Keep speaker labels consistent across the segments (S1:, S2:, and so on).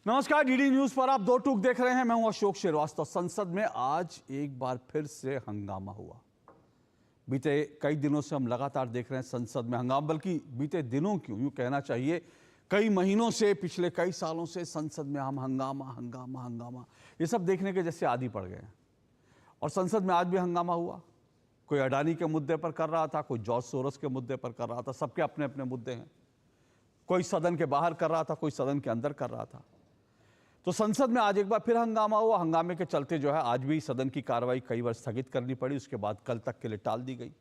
S1: नमस्कार, DD news पर आप दो टूक देख रहे हैं। मैं हूं अशोक श्रीवास्तव। संसद में आज एक बार फिर से हंगामा हुआ। बीते कई दिनों से हम लगातार देख रहे हैं संसद में हंगामा, बल्कि बीते दिनों क्यों यूं कहना चाहिए, कई महीनों से, पिछले कई सालों से संसद में हम हंगामा हंगामा हंगामा ये सब देखने के जैसे आदी पड़ गए हैं। और संसद में आज भी हंगामा हुआ। कोई अडानी के मुद्दे पर कर रहा था, कोई जॉर्ज सोरोस के मुद्दे पर कर रहा था। सबके अपने अपने मुद्दे हैं। कोई सदन के बाहर कर रहा था, कोई सदन के अंदर कर रहा था। तो संसद में आज एक बार फिर हंगामा हुआ। हंगामे के चलते जो है आज भी सदन की कार्रवाई कई बार स्थगित करनी पड़ी, उसके बाद कल तक के लिए टाल दी गई।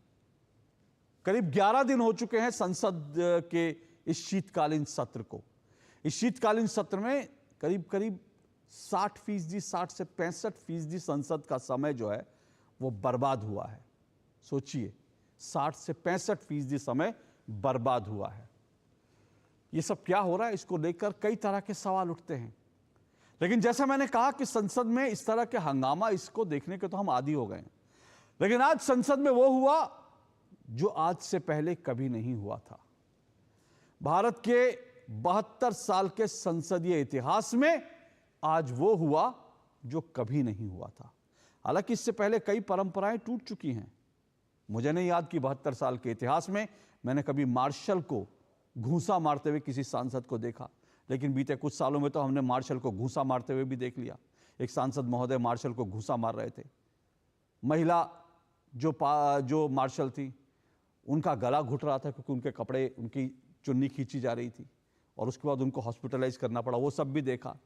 S1: करीब 11 दिन हो चुके हैं संसद के इस शीतकालीन सत्र को। इस शीतकालीन सत्र में करीब करीब 60% 60 से 65% संसद का समय जो है वो बर्बाद हुआ है। सोचिए, 60 से 65% समय बर्बाद हुआ है। ये सब क्या हो रहा है, इसको लेकर कई तरह के सवाल उठते हैं। लेकिन जैसा मैंने कहा कि संसद में इस तरह के हंगामा, इसको देखने के तो हम आदी हो गए हैं। लेकिन आज संसद में वो हुआ जो आज से पहले कभी नहीं हुआ था। भारत के 72 साल के संसदीय इतिहास में आज वो हुआ जो कभी नहीं हुआ था। हालांकि इससे पहले कई परंपराएं टूट चुकी हैं। मुझे नहीं याद कि 72 साल के इतिहास में मैंने कभी मार्शल को घूंसा मारते हुए किसी सांसद को देखा। लेकिन बीते कुछ सालों में तो हमने मार्शल को घूंसा मारते हुए भी देख लिया। एक सांसद महोदय मार्शल को घूंसा मार रहे थे। महिला जो मार्शल थी, उनका गला घुट रहा था क्योंकि उनके कपड़े, उनकी चुन्नी खींची जा रही थी और उसके बाद उनको हॉस्पिटलाइज करना पड़ा। वो सब भी देखा।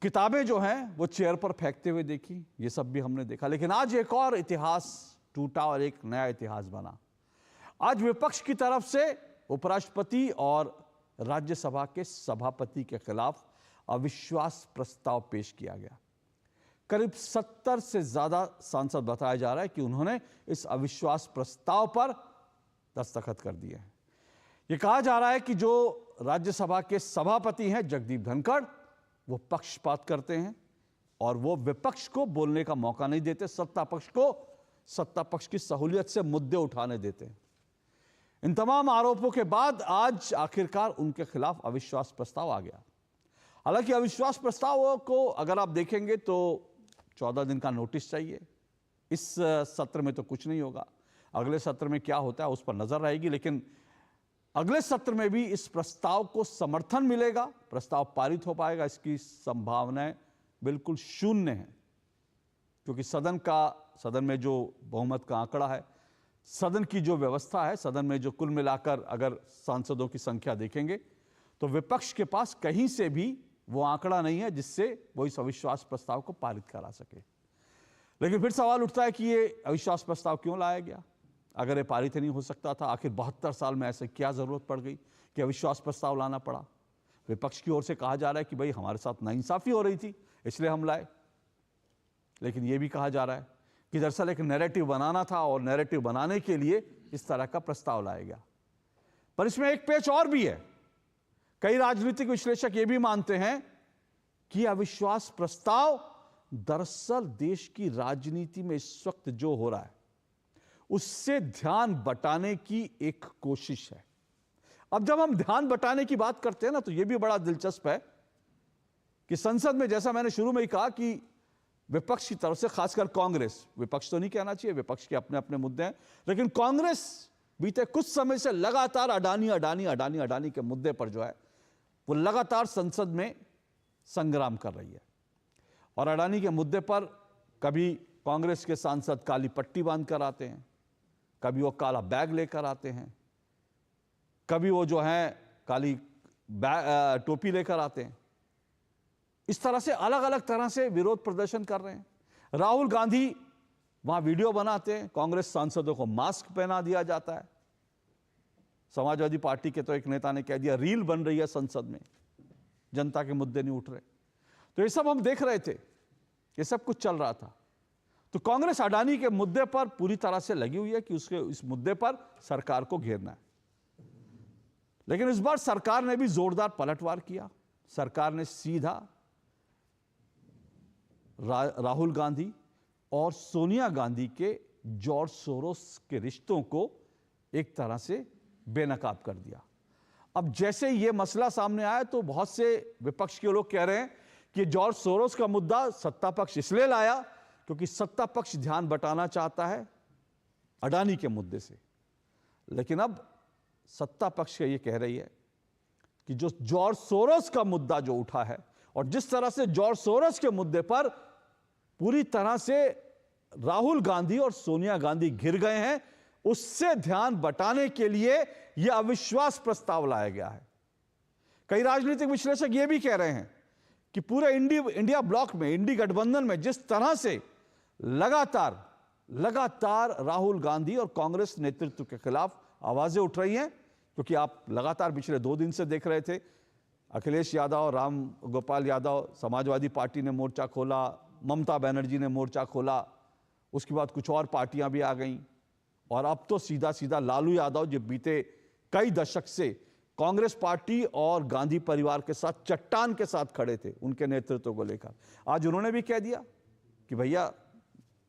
S1: किताबें जो हैं वो चेयर पर फेंकते हुए देखी। ये सब भी हमने देखा। लेकिन आज एक और इतिहास टूटा और एक नया इतिहास बना। आज विपक्ष की तरफ से उपराष्ट्रपति और राज्यसभा के सभापति के खिलाफ अविश्वास प्रस्ताव पेश किया गया। करीब 70 से ज्यादा सांसद बताया जा रहा है कि उन्होंने इस अविश्वास प्रस्ताव पर दस्तखत कर दिए हैं। यह कहा जा रहा है कि जो राज्यसभा के सभापति हैं जगदीप धनखड़, वो पक्षपात करते हैं और वो विपक्ष को बोलने का मौका नहीं देते, सत्ता पक्ष को सत्ता पक्ष की सहूलियत से मुद्दे उठाने देते हैं। इन तमाम आरोपों के बाद आज आखिरकार उनके खिलाफ अविश्वास प्रस्ताव आ गया। हालांकि अविश्वास प्रस्ताव को अगर आप देखेंगे तो 14 दिन का नोटिस चाहिए। इस सत्र में तो कुछ नहीं होगा। अगले सत्र में क्या होता है उस पर नजर रहेगी। लेकिन अगले सत्र में भी इस प्रस्ताव को समर्थन मिलेगा, प्रस्ताव पारित हो पाएगा, इसकी संभावनाएं बिल्कुल शून्य है। क्योंकि सदन में जो बहुमत का आंकड़ा है, सदन की जो व्यवस्था है, सदन में जो कुल मिलाकर अगर सांसदों की संख्या देखेंगे तो विपक्ष के पास कहीं से भी वो आंकड़ा नहीं है जिससे वो इस अविश्वास प्रस्ताव को पारित करा सके। लेकिन फिर सवाल उठता है कि ये अविश्वास प्रस्ताव क्यों लाया गया? अगर ये पारित नहीं हो सकता था, आखिर 72 साल में ऐसे क्या जरूरत पड़ गई कि अविश्वास प्रस्ताव लाना पड़ा? विपक्ष की ओर से कहा जा रहा है कि भाई हमारे साथ नाइंसाफी हो रही थी इसलिए हम लाए। लेकिन यह भी कहा जा रहा है कि दरअसल एक नैरेटिव बनाना था और नैरेटिव बनाने के लिए इस तरह का प्रस्ताव लाया गया। पर इसमें एक पेच और भी है। कई राजनीतिक विश्लेषक यह भी मानते हैं कि अविश्वास प्रस्ताव दरअसल देश की राजनीति में इस वक्त जो हो रहा है उससे ध्यान बटाने की एक कोशिश है। अब जब हम ध्यान बटाने की बात करते हैं ना, तो यह भी बड़ा दिलचस्प है कि संसद में, जैसा मैंने शुरू में ही कहा, कि विपक्ष की तरफ से, खासकर कांग्रेस, विपक्ष तो नहीं कहना चाहिए, विपक्ष के अपने अपने मुद्दे हैं, लेकिन कांग्रेस बीते कुछ समय से लगातार अडानी अडानी अडानी अडानी के मुद्दे पर जो है वो लगातार संसद में संग्राम कर रही है। और अडानी के मुद्दे पर कभी कांग्रेस के सांसद काली पट्टी बांध कर आते हैं, कभी वो काला बैग लेकर आते हैं, कभी वो जो है काली टोपी लेकर आते हैं। इस तरह से अलग अलग तरह से विरोध प्रदर्शन कर रहे हैं। राहुल गांधी वहां वीडियो बनाते हैं, कांग्रेस सांसदों को मास्क पहना दिया जाता है। समाजवादी पार्टी के तो एक नेता ने कह दिया रील बन रही है संसद में, जनता के मुद्दे नहीं उठ रहे। तो ये सब हम देख रहे थे, ये सब कुछ चल रहा था। तो कांग्रेस अडानी के मुद्दे पर पूरी तरह से लगी हुई है कि उसके इस मुद्दे पर सरकार को घेरना है। लेकिन इस बार सरकार ने भी जोरदार पलटवार किया। सरकार ने सीधा राहुल गांधी और सोनिया गांधी के जॉर्ज सोरोस के रिश्तों को एक तरह से बेनकाब कर दिया। अब जैसे ये मसला सामने आया तो बहुत से विपक्ष के लोग कह रहे हैं कि जॉर्ज सोरोस का मुद्दा सत्ता पक्ष इसलिए लाया क्योंकि सत्ता पक्ष ध्यान बटाना चाहता है अडानी के मुद्दे से। लेकिन अब सत्ता पक्ष ये कह रही है कि जो जॉर्ज सोरोस का मुद्दा जो उठा है और जिस तरह से जॉर्ज सोरोस के मुद्दे पर पूरी तरह से राहुल गांधी और सोनिया गांधी घिर गए हैं, उससे ध्यान बटाने के लिए यह अविश्वास प्रस्ताव लाया गया है। कई राजनीतिक विश्लेषक यह भी कह रहे हैं कि पूरे इंडिया ब्लॉक में, इंडी गठबंधन में जिस तरह से लगातार राहुल गांधी और कांग्रेस नेतृत्व के खिलाफ आवाजें उठ रही हैं, क्योंकि आप लगातार पिछले 2 दिन से देख रहे थे अखिलेश यादव, राम गोपाल यादव, समाजवादी पार्टी ने मोर्चा खोला, ममता बनर्जी ने मोर्चा खोला, उसके बाद कुछ और पार्टियां भी आ गईं और अब तो सीधा लालू यादव जो बीते कई दशक से कांग्रेस पार्टी और गांधी परिवार के साथ चट्टान के साथ खड़े थे उनके नेतृत्व को लेकर, आज उन्होंने भी कह दिया कि भैया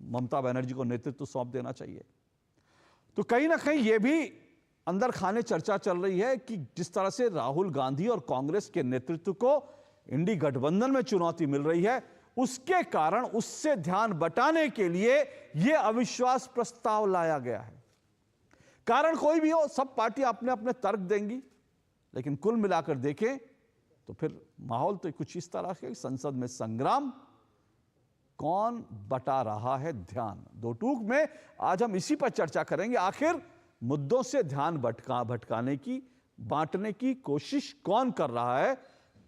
S1: ममता बनर्जी को नेतृत्व सौंप देना चाहिए। तो कहीं ना कहीं यह भी अंदर खाने चर्चा चल रही है कि जिस तरह से राहुल गांधी और कांग्रेस के नेतृत्व को इंडी गठबंधन में चुनौती मिल रही है, उसके कारण उससे ध्यान बटाने के लिए यह अविश्वास प्रस्ताव लाया गया है। कारण कोई भी हो, सब पार्टी अपने अपने तर्क देंगी, लेकिन कुल मिलाकर देखें तो फिर माहौल तो कुछ इस तरह के संसद में संग्राम, कौन बटा रहा है ध्यान। 2 टूक में आज हम इसी पर चर्चा करेंगे, आखिर मुद्दों से ध्यान भटकाने की, बांटने की कोशिश कौन कर रहा है,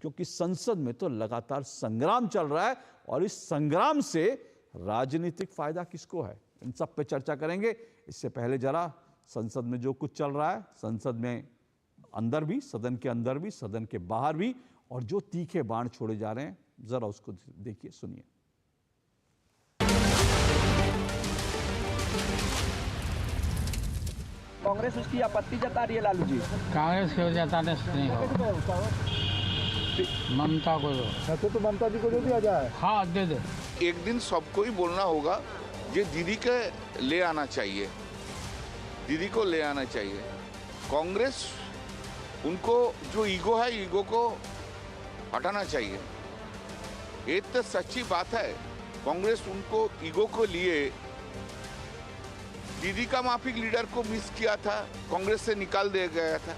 S1: क्योंकि संसद में तो लगातार संग्राम चल रहा है और इस संग्राम से राजनीतिक फायदा किसको है, इन सब पे चर्चा करेंगे। इससे पहले जरा संसद में जो कुछ चल रहा है, संसद में अंदर भी, सदन के अंदर भी, सदन के बाहर भी, और जो तीखे बाण छोड़े जा रहे हैं, जरा उसको देखिए, सुनिए।
S2: कांग्रेस उसकी आपत्ति जता रही है लालू जी।
S3: कांग्रेस को जताने से नहीं होगा, ममता को दो।
S4: तो ममता जी को दे दिया जाए।
S3: हाँ दे दे।
S5: एक दिन सबको ही बोलना होगा, ये दीदी के ले आना चाहिए, दीदी को ले आना चाहिए। कांग्रेस उनको जो ईगो है, ईगो को हटाना चाहिए। ये तो सच्ची बात है, कांग्रेस उनको ईगो को लिए दीदी का माफिक लीडर को मिस किया था, कांग्रेस से निकाल दिया गया था।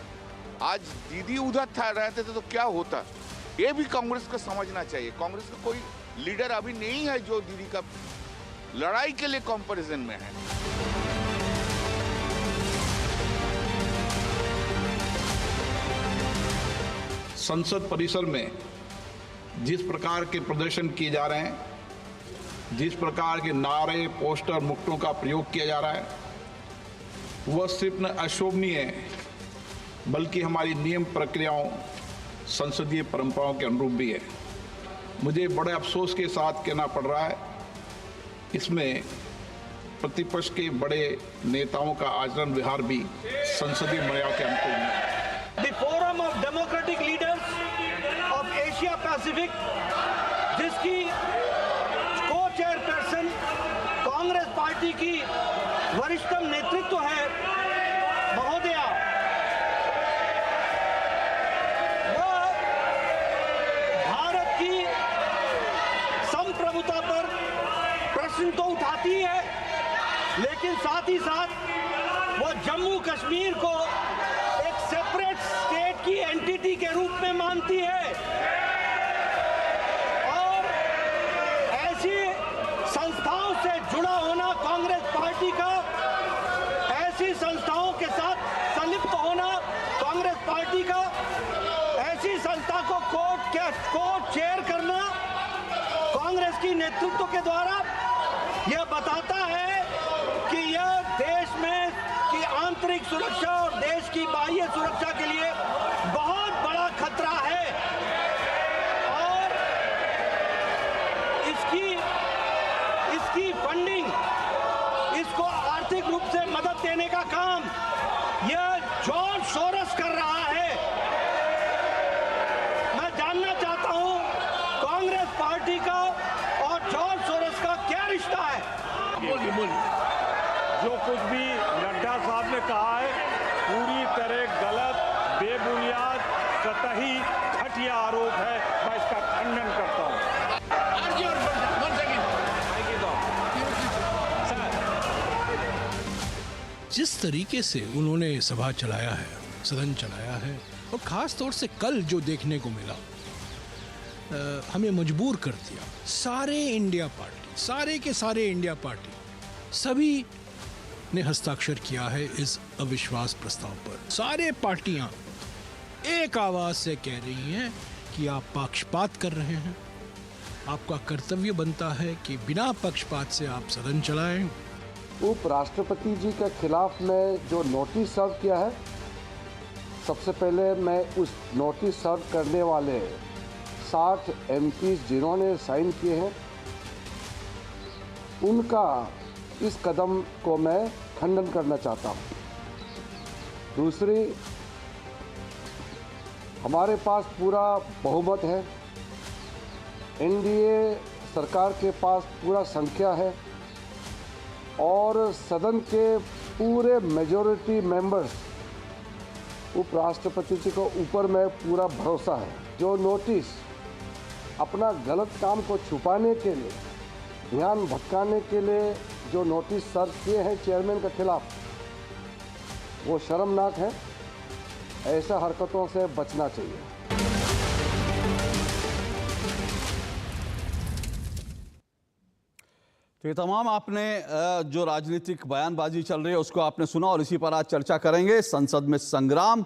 S5: आज दीदी उधर रहते थे तो क्या होता, ये भी कांग्रेस को समझना चाहिए। कांग्रेस का कोई लीडर अभी नहीं है जो दीदी का लड़ाई के लिए कंपैरिजन में है।
S6: संसद परिसर में जिस प्रकार के प्रदर्शन किए जा रहे हैं, जिस प्रकार के नारे, पोस्टर, मुक्तों का प्रयोग किया जा रहा है, वह सिर्फ न अशोभनीय है बल्कि हमारी नियम प्रक्रियाओं, संसदीय परंपराओं के अनुरूप भी है। मुझे बड़े अफसोस के साथ कहना पड़ रहा है, इसमें प्रतिपक्ष के बड़े नेताओं का आचरण व्यवहार भी संसदीय मर्यादा के अनुकूल है।
S2: The Forum of Democratic Leaders of Asia Pacific, जिसकी को-चेयरपर्सन कांग्रेस पार्टी की वरिष्ठतम नेतृत्व है महोदया, वह भारत की संप्रभुता पर प्रश्न तो उठाती है, लेकिन साथ ही साथ वो जम्मू कश्मीर को एक सेपरेट स्टेट की एंटिटी के रूप में मानती है और ऐसी संस्थाओं से जुड़ा होना कांग्रेस पार्टी का, ऐसी संस्थाओं के साथ संलिप्त होना कांग्रेस पार्टी का, ऐसी संस्था को कोर्ट चेयर करना कांग्रेस की नेतृत्व के द्वारा यह बताता है कि यह देश में की आंतरिक सुरक्षा और देश की बाह्य सुरक्षा के लिए बहुत बड़ा खतरा है और इसकी फंडिंग, इसको आर्थिक रूप से मदद देने का काम यह जॉर्ज सोरोस कर रहा है। मैं जानना चाहता हूं कांग्रेस पार्टी का और जॉर्ज सोरोस का क्या रिश्ता है।
S4: जो कुछ भी नड्डा साहब ने कहा है पूरी तरह गलत, बेबुनियाद, सतही, घटिया आरोप है। मैं इसका खंडन करता हूं।
S7: जिस तरीके से उन्होंने सभा चलाया है, सदन चलाया है, और ख़ास तौर से कल जो देखने को मिला, हमें मजबूर कर दिया। सारे के सारे इंडिया पार्टी सभी ने हस्ताक्षर किया है इस अविश्वास प्रस्ताव पर। सारे पार्टियां एक आवाज से कह रही हैं कि आप पक्षपात कर रहे हैं। आपका कर्तव्य बनता है कि बिना पक्षपात से आप सदन चलाएं।
S8: उपराष्ट्रपति जी के खिलाफ में जो नोटिस सर्व किया है, सबसे पहले मैं उस नोटिस सर्व करने वाले 60 MPs जिन्होंने साइन किए हैं, उनका इस कदम को मैं खंडन करना चाहता हूं। दूसरी, हमारे पास पूरा बहुमत है, NDA सरकार के पास पूरा संख्या है और सदन के पूरे मेजॉरिटी मेंबर्स उपराष्ट्रपति जी को ऊपर में पूरा भरोसा है। जो नोटिस अपना गलत काम को छुपाने के लिए, ध्यान भटकाने के लिए जो नोटिस सर्व किए हैं चेयरमैन के खिलाफ, वो शर्मनाक है। ऐसा हरकतों से बचना चाहिए।
S1: तो ये तमाम आपने जो राजनीतिक बयानबाजी चल रही है उसको आपने सुना, और इसी पर आज चर्चा करेंगे। संसद में संग्राम,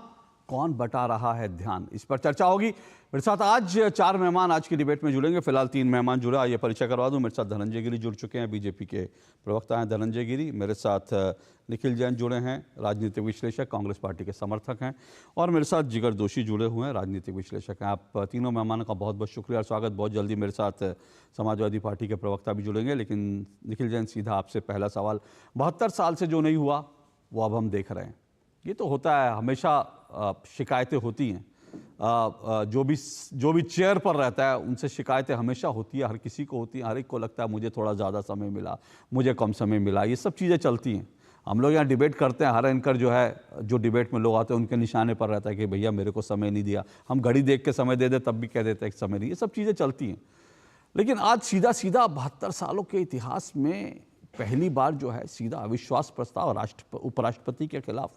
S1: कौन बटा रहा है ध्यान, इस पर चर्चा होगी। मेरे साथ आज 4 मेहमान आज की डिबेट में जुड़ेंगे। फिलहाल 3 मेहमान जुड़े, आइए परिचय करवा दूं। मेरे साथ धनंजय गिरी जुड़ चुके हैं, बीजेपी के प्रवक्ता हैं धनंजय गिरी। मेरे साथ निखिल जैन जुड़े हैं, राजनीतिक विश्लेषक, कांग्रेस पार्टी के समर्थक हैं। और मेरे साथ जिगर दोषी जुड़े हुए हैं, राजनीतिक विश्लेषक हैं। आप तीनों मेहमानों का बहुत बहुत शुक्रिया और स्वागत। बहुत जल्दी मेरे साथ समाजवादी पार्टी के प्रवक्ता भी जुड़ेंगे। लेकिन निखिल जैन, सीधा आपसे पहला सवाल, 72 साल से जो नहीं हुआ वो अब हम देख रहे हैं। ये तो होता है, हमेशा शिकायतें होती हैं। जो भी चेयर पर रहता है उनसे शिकायतें हमेशा होती है, हर किसी को होती है। हर एक को लगता है मुझे थोड़ा ज़्यादा समय मिला, मुझे कम समय मिला, ये सब चीज़ें चलती हैं। हम लोग यहाँ डिबेट करते हैं, हर एंकर जो है, जो डिबेट में लोग आते हैं उनके निशाने पर रहता है कि भैया मेरे को समय नहीं दिया। हम घड़ी देख के समय दे दे तब भी कह देते हैं कि समय नहीं। ये सब चीज़ें चलती हैं। लेकिन आज सीधा 72 सालों के इतिहास में पहली बार जो है सीधा अविश्वास प्रस्ताव उपराष्ट्रपति के खिलाफ।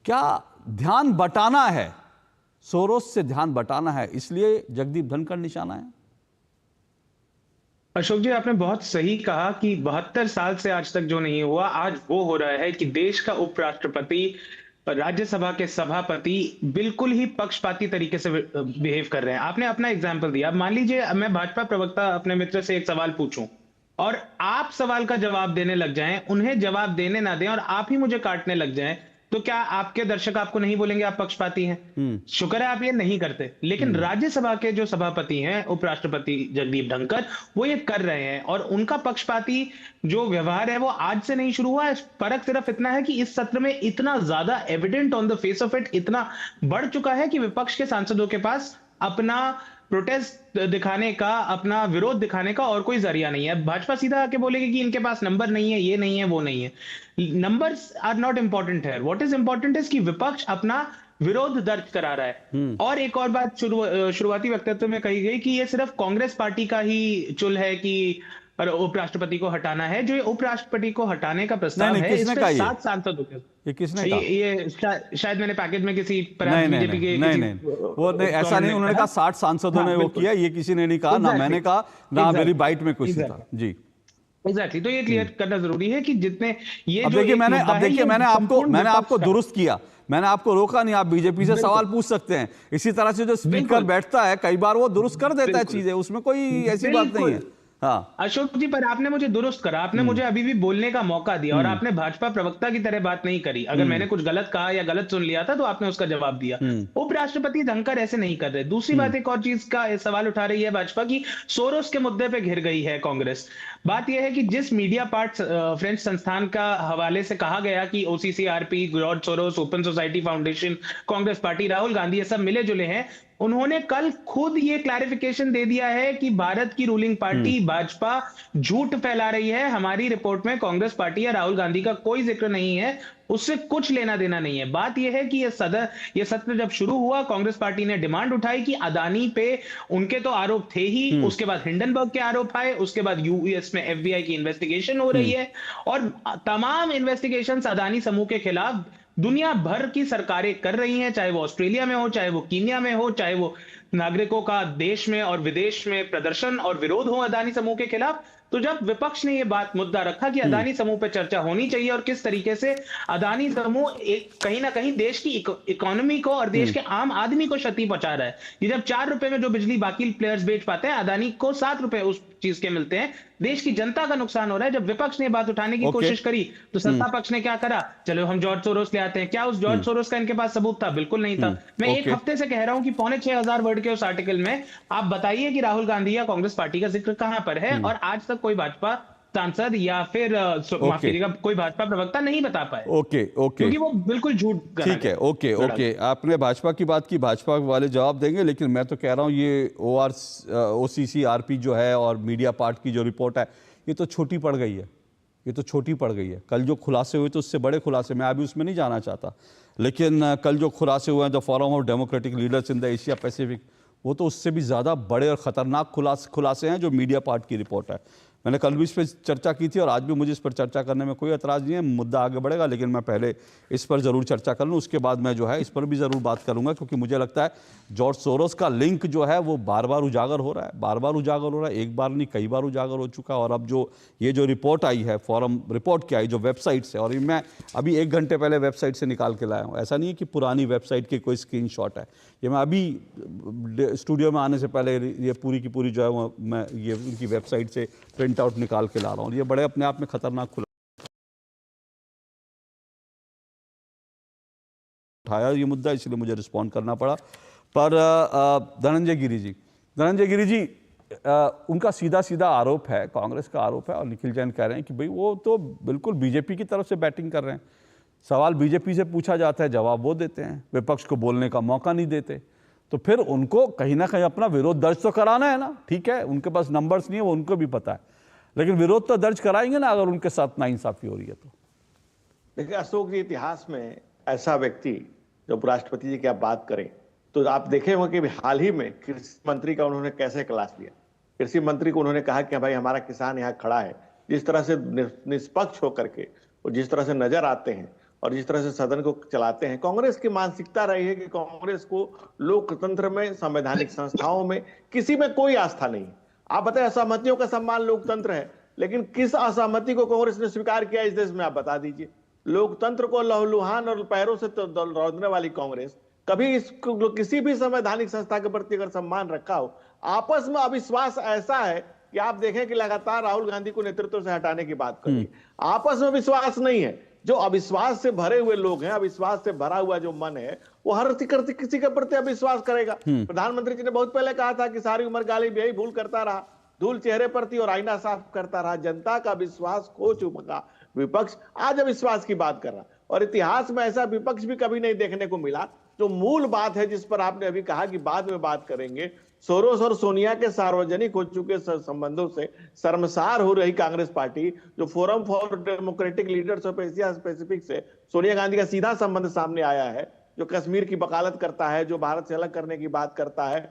S1: क्या ध्यान बटाना है, सोरोस से ध्यान बटाना है, इसलिए जगदीप धनखड़ निशाना है?
S9: अशोक जी, आपने बहुत सही कहा कि 72 साल से आज तक जो नहीं हुआ, आज वो हो रहा है कि देश का उपराष्ट्रपति, राज्यसभा के सभापति बिल्कुल ही पक्षपाती तरीके से बिहेव कर रहे हैं। आपने अपना एग्जाम्पल दिया। अब मान लीजिए मैं भाजपा प्रवक्ता अपने मित्र से एक सवाल पूछूं और आप सवाल का जवाब देने लग जाएं, उन्हें जवाब देने ना दें और आप ही मुझे काटने लग जाएं, तो क्या आपके दर्शक आपको नहीं बोलेंगे आप पक्षपाती हैं? शुक्र है आप ये नहीं करते। लेकिन राज्यसभा के जो सभापति हैं, उपराष्ट्रपति जगदीप धनखड़, वो ये कर रहे हैं और उनका पक्षपाती जो व्यवहार है वो आज से नहीं शुरू हुआ है। फर्क सिर्फ इतना है कि इस सत्र में इतना ज्यादा evident on the face of it इतना बढ़ चुका है कि विपक्ष के सांसदों के पास अपना प्रोटेस्ट दिखाने का, अपना विरोध दिखाने का और कोई जरिया नहीं है। भाजपा सीधा आके बोलेगी कि इनके पास नंबर नहीं है, ये नहीं है, वो नहीं है। नंबर्स आर नॉट इंपॉर्टेंट है। व्हाट इज इंपॉर्टेंट इज कि विपक्ष अपना विरोध दर्ज करा रहा है। और एक और बात शुरुआती वक्तव्य में कही गई कि ये सिर्फ कांग्रेस पार्टी का ही चुल है कि उपराष्ट्रपति को हटाना है। जो ये उपराष्ट्रपति को हटाने का प्रस्ताव है, इसमें 7 सांसदों के,
S1: ये किसने कहा?
S9: ये शायद मैंने पैकेज में किसी
S1: बीजेपी के वो नहीं, ऐसा नहीं। उन्होंने कहा 60 सांसदों ने वो किया, ये किसी ने नहीं कहा, ना मैंने कहा, ना मेरी बाइट में कुछ था। जी
S9: एग्जैक्टली। तो ये क्लियर करना जरूरी है कि जितने ये
S1: अब देखिए, मैंने आपको दुरुस्त किया, मैंने आपको रोका नहीं। आप बीजेपी से सवाल पूछ सकते हैं। इसी तरह से जो स्पीकर बैठता है कई बार वो दुरुस्त कर देता है चीजें, उसमें कोई ऐसी बात नहीं है। हाँ
S9: अशोक जी, पर आपने मुझे दुरुस्त करा, आपने मुझे अभी भी बोलने का मौका दिया और आपने भाजपा प्रवक्ता की तरह बात नहीं करी। अगर मैंने कुछ गलत कहा या गलत सुन लिया था तो आपने उसका जवाब दिया। उपराष्ट्रपति धनखड़ ऐसे नहीं कर रहे। दूसरी बात, एक और चीज का सवाल उठा रही है भाजपा की, सोरोस के मुद्दे पे घिर गई है कांग्रेस। बात यह है कि जिस मीडिया पार्ट फ्रेंच संस्थान का हवाले से कहा गया कि OCCRP, George Soros, open society foundation, Congress party, Rahul Gandhi, ये सब मिले जुले हैं, उन्होंने कल खुद ये क्लैरिफिकेशन दे दिया है कि भारत की रूलिंग पार्टी भाजपा झूठ फैला रही है। हमारी रिपोर्ट में कांग्रेस पार्टी या राहुल गांधी का कोई जिक्र नहीं है, उससे कुछ लेना देना नहीं है। बात यह है कि ये सत्र जब शुरू हुआ, कांग्रेस पार्टी ने डिमांड उठाई कि अदानी पे उनके तो आरोप थे ही, उसके बाद हिंडनबर्ग के आरोप आए, उसके बाद यूएस में एफबीआई की इन्वेस्टिगेशन हो रही है और तमाम इन्वेस्टिगेशंस अदानी समूह के खिलाफ दुनिया भर की सरकारें कर रही हैं, चाहे वो ऑस्ट्रेलिया में हो, चाहे वो कीनिया में हो, चाहे वो नागरिकों का देश में और विदेश में प्रदर्शन और विरोध हो अदानी समूह के खिलाफ। तो जब विपक्ष ने यह बात मुद्दा रखा कि अदानी समूह पे चर्चा होनी चाहिए और किस तरीके से अदानी समूह एक कहीं ना कहीं देश की इकोनॉमी को और देश के आम आदमी को क्षति पहुंचा रहा है। ये जब 4 रुपए में जो बिजली बाकी प्लेयर्स बेच पाते हैं, अदानी को 7 रुपए उस चीज के मिलते हैं, देश की जनता का नुकसान हो रहा है। जब विपक्ष ने बात उठाने की कोशिश करी तो सत्ता पक्ष ने क्या करा, चलो हम जॉर्ज सोरोस ले आते हैं। क्या उस जॉर्ज सोरोस का इनके पास सबूत था? बिल्कुल नहीं था। मैं एक हफ्ते से कह रहा हूं कि 6,500 वर्ड के उस आर्टिकल में आप बताइए कि राहुल गांधी या कांग्रेस पार्टी का जिक्र कहां पर है, और आज तक कोई भाजपा सांसद या फिर माफ कीजिएगा कोई भाजपा प्रवक्ता नहीं बता पाए।
S1: ओके
S9: क्योंकि वो बिल्कुल झूठ कर रहे हैं।
S1: ठीक है, ओके आपने भाजपा की बात की, भाजपा वाले जवाब देंगे, लेकिन मैं तो कह रहा हूं ये OCCRP जो है और मीडिया पार्ट की जो रिपोर्ट है, ये तो छोटी पड़ गई है, ये तो छोटी पड़ गई है। कल जो खुलासे हुए तो उससे बड़े खुलासे, मैं अभी उसमें नहीं जाना चाहता, लेकिन कल जो खुलासे हुए हैं the forum of democratic leaders in the Asia Pacific, वो तो उससे भी ज़्यादा बड़े और ख़तरनाक खुलासे हैं जो मीडिया पार्ट की रिपोर्ट है। मैंने कल भी इस पर चर्चा की थी और आज भी मुझे इस पर चर्चा करने में कोई एतराज़ नहीं है, मुद्दा आगे बढ़ेगा, लेकिन मैं पहले इस पर ज़रूर चर्चा कर लूँ, उसके बाद मैं जो है इस पर भी ज़रूर बात करूँगा, क्योंकि मुझे लगता है जॉर्ज सोरोस का लिंक जो है वो बार बार उजागर हो रहा है, बार बार उजागर हो रहा है, एक बार नहीं कई बार उजागर हो चुका है। और अब जो ये जो रिपोर्ट आई है, फॉरम रिपोर्ट क्या आई जो वेबसाइट से, और मैं अभी 1 घंटे पहले वेबसाइट से निकाल के लाया हूँ, ऐसा नहीं है कि पुरानी वेबसाइट की कोई स्क्रीनशॉट है, ये मैं अभी स्टूडियो में आने से पहले ये पूरी की पूरी जो है वो मैं ये उनकी वेबसाइट से प्रिंट आउट निकाल के ला रहा हूँ। ये बड़े अपने आप में खतरनाक उठाया ये मुद्दा, इसलिए मुझे रिस्पॉन्ड करना पड़ा। पर धनंजय गिरी जी उनका सीधा सीधा आरोप है, कांग्रेस का आरोप है, और निखिल जैन कह रहे हैं कि भाई वो तो बिल्कुल बीजेपी की तरफ से बैटिंग कर रहे हैं। सवाल बीजेपी से पूछा जाता है, जवाब वो देते हैं, विपक्ष को बोलने का मौका नहीं देते। तो फिर उनको कहीं ना कहीं अपना विरोध दर्ज तो कराना है ना। ठीक है, उनके पास नंबर्स नहीं है, वो उनको भी पता है, लेकिन विरोध तो दर्ज कराएंगे ना अगर उनके साथ नाइंसाफी हो रही है तो।
S10: देखिए अशोक जी, इतिहास में ऐसा व्यक्ति जो उपराष्ट्रपति जी की आप बात करें तो आप देखे होंगे कि हाल ही में कृषि मंत्री का उन्होंने कैसे क्लास लिया। कृषि मंत्री को उन्होंने कहा कि भाई हमारा किसान यहाँ खड़ा है, जिस तरह से निष्पक्ष होकर के वो जिस तरह से नजर आते हैं और जिस तरह से सदन को चलाते हैं। कांग्रेस की मानसिकता रही है कि कांग्रेस को लोकतंत्र में, संवैधानिक संस्थाओं में, किसी में कोई आस्था नहीं। आप बताएं, असहमतियों का सम्मान लोकतंत्र है, लेकिन किस असहमति को कांग्रेस ने स्वीकार किया इस देश में, आप बता दीजिए। लोकतंत्र को लहूलुहान और पैरों से रौंदने वाली कांग्रेस कभी किसी भी संवैधानिक संस्था के प्रति अगर सम्मान रखा हो। आपस में अविश्वास ऐसा है कि आप देखें कि लगातार राहुल गांधी को नेतृत्व से हटाने की बात कर रही है। आपस में विश्वास नहीं है। जो अविश्वास से भरे हुए लोग हैं, अविश्वास से भरा हुआ जो मन है, वो हर किसी के प्रति अविश्वास करेगा। प्रधानमंत्री जी ने बहुत पहले कहा था कि सारी उम्र गाली यही भूल करता रहा, धूल चेहरे पर थी और आईना साफ करता रहा। जनता का विश्वास खो चुका विपक्ष आज अविश्वास की बात कर रहा, और इतिहास में ऐसा विपक्ष भी कभी नहीं देखने को मिला। जो मूल बात है जिस पर आपने अभी कहा कि बाद में बात करेंगे, सोरोस और सोनिया के सार्वजनिक हो चुके संबंधों से शर्मसार हो रही कांग्रेस पार्टी, जो forum for democratic leaders of Asia Pacific से सोनिया गांधी का सीधा संबंध सामने आया है, जो कश्मीर की वकालत करता है, जो भारत से अलग करने की बात करता है,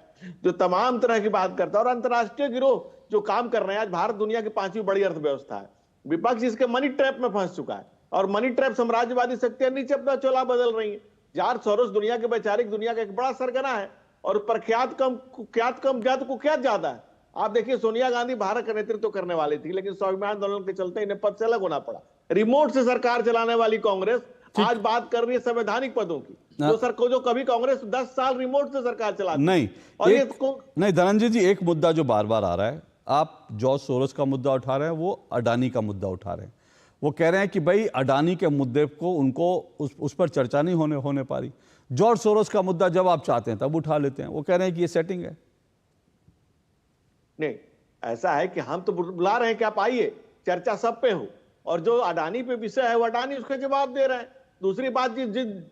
S10: जो तमाम तरह की बात करता है, और अंतर्राष्ट्रीय गिरोह जो काम कर रहे हैं। आज भारत दुनिया की 5वीं बड़ी अर्थव्यवस्था है। विपक्ष इसके मनी ट्रैप में फंस चुका है, और मनी ट्रैप साम्राज्यवादी शक्तियां नीचे अपना चोला बदल रही है। जॉर्ज सोरोस दुनिया के वैचारिक दुनिया का एक बड़ा सरगना है, और प्रख्यात कम कुख्यात ज्यादा है। आप देखिए, सोनिया गांधी भारत का नेतृत्व करने वाली थी, लेकिन स्वाभिमान आंदोलन के चलते इन्हें पद से अलग होना पड़ा। रिमोट से सरकार चलाने वाली कांग्रेस आज बात कर रही है संवैधानिक पदों की, जो कभी कांग्रेस 10 साल रिमोट से सरकार चलाती
S1: नहीं।
S10: और
S1: नहीं धनंजय जी, एक मुद्दा जो बार बार आ रहा है, आप जॉर्ज सोरोस का मुद्दा उठा रहे हैं, वो अडानी का मुद्दा उठा रहे हैं। वो कह रहे हैं कि भाई अडानी के मुद्दे को उनको उस पर चर्चा नहीं होने पा रही। जॉर्ज सोरोस का मुद्दा जब आप चाहते हैं तब उठा लेते हैं। वो कह रहे हैं कि ये सेटिंग है।
S10: नहीं, ऐसा है कि हम तो बुला रहे हैं कि आप आइए, चर्चा सब पे हो, और जो अडानी पे विषय है वो अडानी उसका जवाब दे रहे हैं। दूसरी बात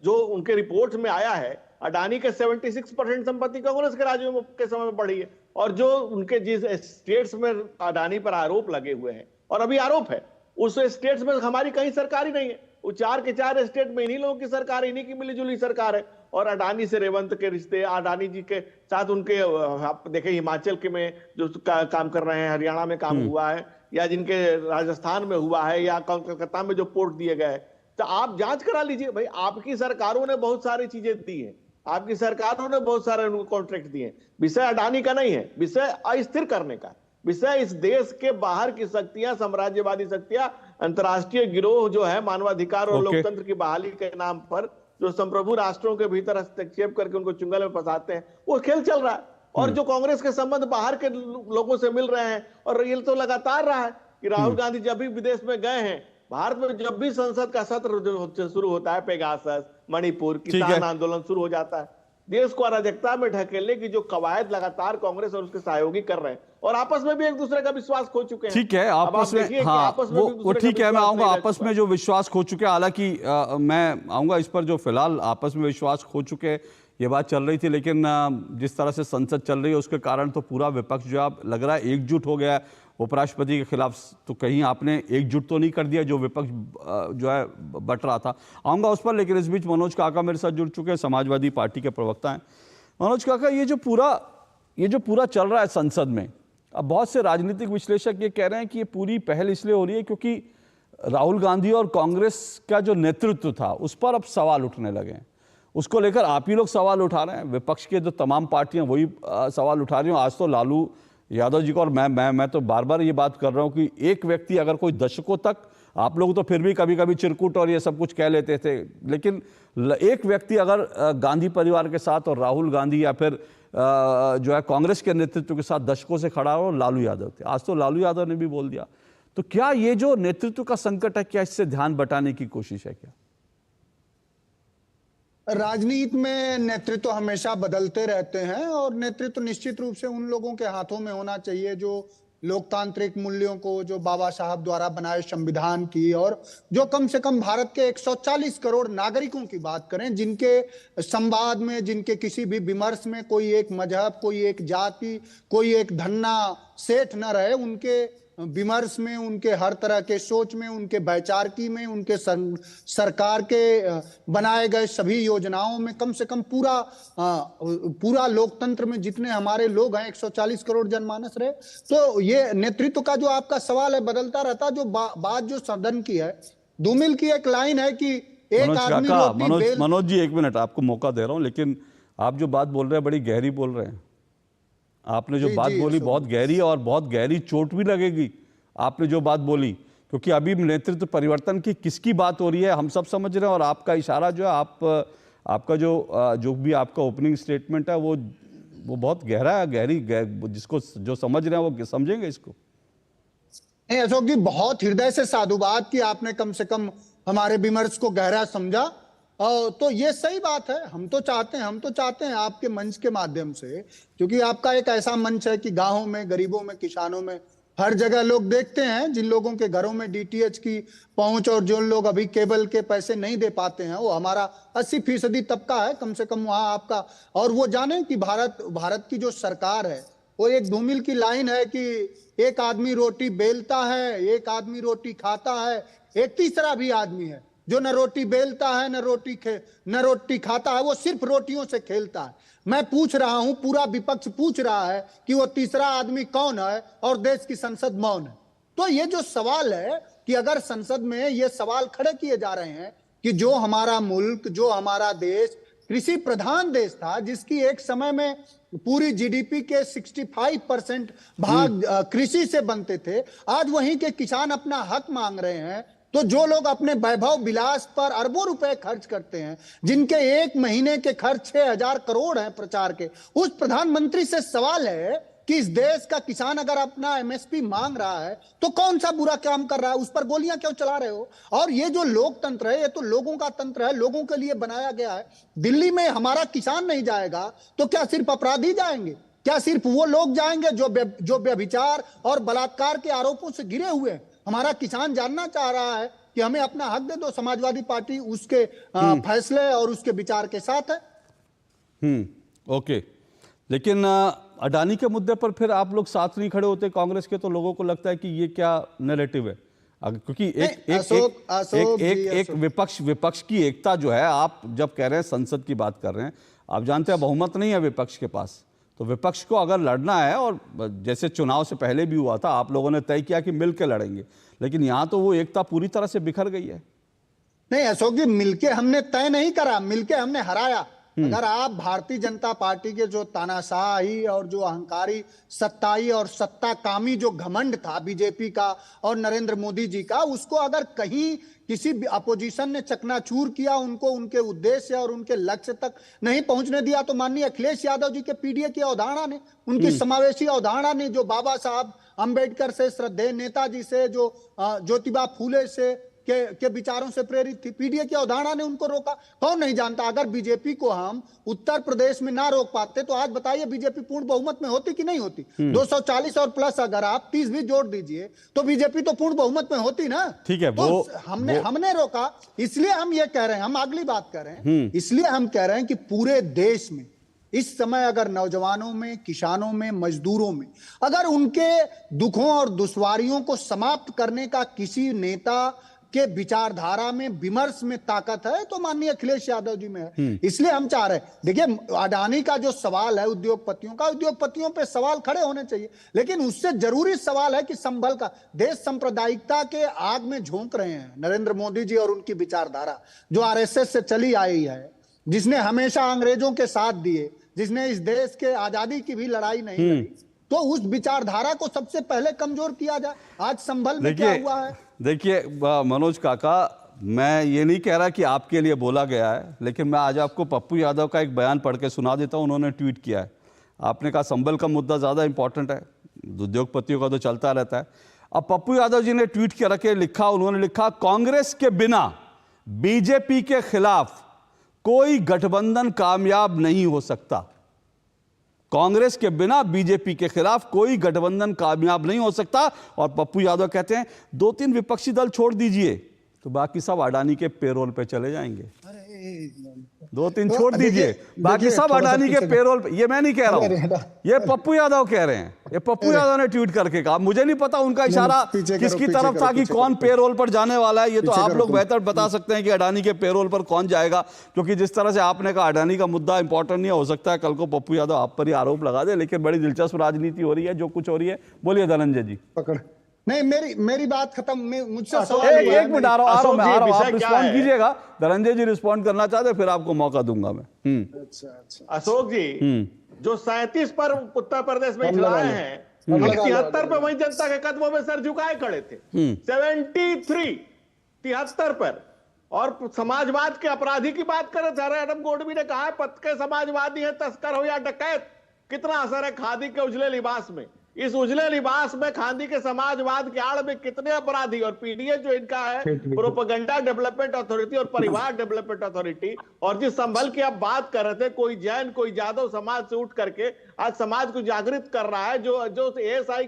S10: जो उनके रिपोर्ट में आया है, अडानी के 76% संपत्ति कांग्रेस के राज्यों के समय में बढ़ी है। और जो उनके जिस स्टेट्स में अडानी पर आरोप लगे हुए हैं और अभी आरोप है, उस स्टेट्स में हमारी कहीं सरकार ही नहीं है। वो 4 के 4 स्टेट में इन्हीं लोगों की सरकार, इन्हीं की मिलीजुली सरकार है। और अडानी से रेवंत के रिश्ते, अडानी जी के साथ उनके, आप देखें हिमाचल के में जो काम कर रहे हैं, हरियाणा में काम हुआ है, या जिनके राजस्थान में हुआ है, या कलकत्ता में जो पोर्ट दिए गए, तो आप जांच करा लीजिए भाई। आपकी सरकारों ने बहुत सारी चीजें दी हैं, आपकी सरकारों ने बहुत सारे उनको कॉन्ट्रैक्ट दिए। विषय अडानी का नहीं है, विषय अस्थिर करने का, विषय इस देश के बाहर की शक्तियां, साम्राज्यवादी शक्तियां, अंतर्राष्ट्रीय गिरोह जो है मानवाधिकार और लोकतंत्र की बहाली के नाम पर जो संप्रभु राष्ट्रों के भीतर हस्तक्षेप करके उनको चुंगल में फंसाते हैं, वो खेल चल रहा है। और जो कांग्रेस के संबंध बाहर के लोगों से मिल रहे हैं, और ये तो लगातार रहा है कि राहुल गांधी जब भी विदेश में गए हैं, भारत में जब भी संसद का सत्र शुरू होता है, पेगासस, मणिपुर, किसान आंदोलन शुरू हो जाता है, देश को अराजकता में ढकेलने की जो कवायद लगातार कांग्रेस और उसके सहयोगी कर रहे हैं, और आपस में भी एक दूसरे का विश्वास खो चुके हैं।
S1: ठीक है, आपस में, हाँ, वो ठीक है, मैं आऊंगा आपस में जो विश्वास खो चुके हैं। हालांकि मैं आऊंगा इस पर, जो फिलहाल आपस में विश्वास खो चुके हैं, ये बात चल रही थी। लेकिन जिस तरह से संसद चल रही है उसके कारण तो पूरा विपक्ष जो आप लग रहा है एकजुट हो गया है उपराष्ट्रपति के खिलाफ। तो कहीं आपने एकजुट तो नहीं कर दिया जो विपक्ष जो है बट रहा था। आऊंगा उस पर, लेकिन इस बीच मनोज काका मेरे साथ जुड़ चुके हैं, समाजवादी पार्टी के प्रवक्ता हैं। मनोज काका, ये जो पूरा चल रहा है संसद में, अब बहुत से राजनीतिक विश्लेषक ये कह रहे हैं कि ये पूरी पहल इसलिए हो रही है क्योंकि राहुल गांधी और कांग्रेस का जो नेतृत्व था उस पर अब सवाल उठने लगे हैं। उसको लेकर आप ही लोग सवाल उठा रहे हैं, विपक्ष के जो तमाम पार्टियां वही सवाल उठा रही हैं। आज तो लालू यादव जी को, और मैं तो बार बार ये बात कर रहा हूं कि एक व्यक्ति अगर कोई दशकों तक, आप लोग तो फिर भी कभी कभी चिरकुट और ये सब कुछ कह लेते थे, लेकिन एक व्यक्ति अगर गांधी परिवार के साथ और राहुल गांधी या फिर जो है कांग्रेस के नेतृत्व के साथ दशकों से खड़ा हो, लालू यादव थे। आज तो लालू यादव ने भी बोल दिया। तो क्या ये जो नेतृत्व का संकट है, क्या इससे ध्यान बटाने की कोशिश है क्या?
S11: राजनीति में नेतृत्व हमेशा बदलते रहते हैं, और नेतृत्व निश्चित रूप से उन लोगों के हाथों में होना चाहिए जो लोकतांत्रिक मूल्यों को, जो बाबा साहब द्वारा बनाए संविधान की, और जो कम से कम भारत के 140 करोड़ नागरिकों की बात करें, जिनके संवाद में, जिनके किसी भी विमर्श में कोई एक मजहब, कोई एक जाति, कोई एक धन्ना सेठ न रहे, उनके विमर्श में, उनके हर तरह के सोच में, उनके वैचारिकी में, उनके सरकार के बनाए गए सभी योजनाओं में, कम से कम पूरा लोकतंत्र में जितने हमारे लोग हैं 140 करोड़ जनमानस रहे। तो ये नेतृत्व का जो आपका सवाल है बदलता रहता। जो बात जो सदन की है, धूमिल की एक लाइन है कि एक आदमी
S1: मनोज जी, एक मिनट आपको मौका दे रहा हूं, लेकिन आप जो बात बोल रहे हैं बड़ी गहरी बोल रहे हैं। आपने जो बात बोली बहुत गहरी है, और बहुत गहरी चोट भी लगेगी आपने जो बात बोली, क्योंकि अभी नेतृत्व परिवर्तन की किसकी बात हो रही है हम सब समझ रहे हैं। और आपका इशारा जो है, आपका जो भी आपका ओपनिंग स्टेटमेंट है वो बहुत गहरा है, जिसको जो समझ रहे हैं वो समझेंगे इसको।
S11: नहीं अशोक जी, बहुत हृदय से साधुवाद की आपने कम से कम हमारे विमर्श को गहरा समझा। तो ये सही बात है। हम तो चाहते हैं आपके मंच के माध्यम से, क्योंकि आपका एक ऐसा मंच है कि गांवों में, गरीबों में, किसानों में, हर जगह लोग देखते हैं। जिन लोगों के घरों में डीटीएच की पहुंच, और जो लोग अभी केबल के पैसे नहीं दे पाते हैं, वो हमारा 80% तबका है कम से कम वहां आपका। और वो जाने कि भारत की जो सरकार है, वो एक धूमिल की लाइन है कि एक आदमी रोटी बेलता है, एक आदमी रोटी खाता है, एक तीसरा भी आदमी है जो न रोटी बेलता है, न रोटी खाता है, वो सिर्फ रोटियों से खेलता है। मैं पूछ रहा हूं, पूरा विपक्ष पूछ रहा है कि वो तीसरा आदमी कौन है, और देश की संसद मौन है। तो ये जो सवाल है कि अगर संसद में ये सवाल खड़े किए जा रहे हैं कि जो हमारा मुल्क, जो हमारा देश कृषि प्रधान देश था, जिसकी एक समय में पूरी जीडीपी के 65% भाग कृषि से बनते थे, आज वहीं के किसान अपना हक मांग रहे हैं। तो जो लोग अपने वैभव विलास पर अरबों रुपए खर्च करते हैं, जिनके एक महीने के खर्च 6000 करोड़ हैं प्रचार के, उस प्रधानमंत्री से सवाल है कि इस देश का किसान अगर अपना एमएसपी मांग रहा है तो कौन सा बुरा काम कर रहा है, उस पर गोलियां क्यों चला रहे हो? और ये जो लोकतंत्र है, ये तो लोगों का तंत्र है, लोगों के लिए बनाया गया है। दिल्ली में हमारा किसान नहीं जाएगा तो क्या सिर्फ अपराधी जाएंगे? क्या सिर्फ वो लोग जाएंगे जो व्यभिचार और बलात्कार के आरोपों से घिरे हुए हैं? हमारा किसान जानना चाह रहा है कि हमें अपना हक दे दो। समाजवादी पार्टी उसके फैसले और उसके विचार के साथ है।
S1: ओके, लेकिन अडानी के मुद्दे पर फिर आप लोग साथ नहीं खड़े होते कांग्रेस के, तो लोगों को लगता है कि ये क्या नैरेटिव है? क्योंकि एक विपक्ष की एकता जो है, आप जब कह रहे हैं संसद की बात कर रहे हैं, आप जानते हैं बहुमत नहीं है विपक्ष के पास, तो विपक्ष को अगर लड़ना है, और जैसे चुनाव से पहले भी हुआ था, आप लोगों ने तय किया कि मिल के लड़ेंगे, लेकिन यहाँ तो वो एकता पूरी तरह से बिखर गई है।
S11: नहीं अशोक जी, मिलके हमने तय नहीं करा, मिलके हमने हराया। अगर आप भारतीय जनता पार्टी के जो तानाशाही और जो अहंकारी सत्ताई और सत्ताकामी जो घमंड था बीजेपी का और नरेंद्र मोदी जी का, उसको अगर कहीं किसी अपोजिशन ने चकनाचूर किया, उनको उनके उद्देश्य और उनके लक्ष्य तक नहीं पहुंचने दिया, तो माननीय अखिलेश यादव जी के पीडीए की अवधारणा ने, उनकी समावेशी अवधारणा ने, जो बाबा साहब अंबेडकर से श्रद्धेय नेताजी से, जो ज्योतिबा फूले से के विचारों से प्रेरित थी, पीडीए की अवधारणा ने उनको रोका। कौन नहीं जानता, अगर बीजेपी को हम उत्तर प्रदेश में ना रोक पाते तो आज बताइए बीजेपी पूर्ण बहुमत में होती कि नहीं होती? 240 और प्लस अगर आप 30 भी जोड़ दीजिए तो बीजेपी तो पूर्ण बहुमत में होती ना।
S1: ठीक है,
S11: तो हमने रोका, इसलिए हम ये कह रहे हैं, हम अगली बात कर रहे हैं, इसलिए हम कह रहे हैं कि पूरे देश में इस समय अगर नौजवानों में, किसानों में, मजदूरों में अगर उनके दुखों और दुश्वारियों को समाप्त करने का किसी नेता के विचारधारा में, विमर्श में ताकत है, तो माननीय अखिलेश यादव जी में है। इसलिए हम चाह रहे हैं, देखिए अडानी का जो सवाल है उद्योगपतियों का, उद्योगपतियों पे सवाल खड़े होने चाहिए, लेकिन उससे जरूरी सवाल है कि संभल का, देश सांप्रदायिकता के आग में झोंक रहे हैं नरेंद्र मोदी जी और उनकी विचारधारा जो आरएसएस से चली आई है, जिसने हमेशा अंग्रेजों के साथ दिए, जिसने इस देश के आजादी की भी लड़ाई नहीं लड़ी, तो उस विचारधारा को सबसे पहले कमजोर किया जाए। आज संभल में क्या हुआ है?
S1: देखिए मनोज काका, मैं ये नहीं कह रहा कि आपके लिए बोला गया है, लेकिन मैं आज आपको पप्पू यादव का एक बयान पढ़ के सुना देता हूं। उन्होंने ट्वीट किया है, आपने कहा संभल का मुद्दा ज़्यादा इंपॉर्टेंट है, उद्योगपतियों का तो चलता रहता है। अब पप्पू यादव जी ने ट्वीट करके लिखा, उन्होंने लिखा, कांग्रेस के बिना बीजेपी के खिलाफ कोई गठबंधन कामयाब नहीं हो सकता। कांग्रेस के बिना बीजेपी के खिलाफ कोई गठबंधन कामयाब नहीं हो सकता। और पप्पू यादव कहते हैं 2-3 विपक्षी दल छोड़ दीजिए तो बाकी सब अडानी के पेरोल पे चले जाएंगे। 2-3 छोड़ दीजिए, बाकी सब अडानी के पेरोल पे। ये मैं नहीं कह रहा हूं, ये पप्पू यादव कह रहे हैं, ये पप्पू यादव ने ट्वीट करके कहा। मुझे नहीं पता उनका इशारा किसकी तरफ था कि कौन पेरोल पर जाने वाला है, ये तो आप लोग बेहतर बता सकते हैं कि अडानी के पेरोल पर कौन जाएगा, क्योंकि जिस तरह से आपने कहा अडानी का मुद्दा इंपॉर्टेंट नहीं हो सकता है, कल को पप्पू यादव आप पर ही आरोप लगा दे। लेकिन बड़ी दिलचस्प राजनीति हो रही है जो कुछ हो रही है। बोलिए धनंजय जी।
S11: नहीं, मेरी बात खत्म, मुझसे
S1: एक मिनट आ रहा हूं, आप रिस्पॉन्ड कीजिएगा। धनंजय जी रिस्पॉन्ड करना चाहते, फिर आपको मौका दूंगा मैं।
S10: अच्छा अशोक जी, जो 37 पर उत्तर प्रदेश में खिलाए हैं, 73 पे वही जनता के कदमों में सर झुकाए खड़े थे। 73 पर, और समाजवाद के अपराधी की बात कर रहे थे। एडम गोडवी ने कहा पक्के समाजवादी है, तस्कर हो या डकैत। कितना असर है खादी के उजले लिबास में। इस उजले लिबास में खादी के समाजवाद के आड़ में कितने अपराधी। और पीडीए जो इनका है, प्रोपेगेंडा डेवलपमेंट अथॉरिटी और परिवार डेवलपमेंट अथॉरिटी, और जिस संभल की आप बात कर रहे थे, कोई जैन कोई यादव समाज से उठ करके आज समाज को जागृत कर रहा है। जो एएसआई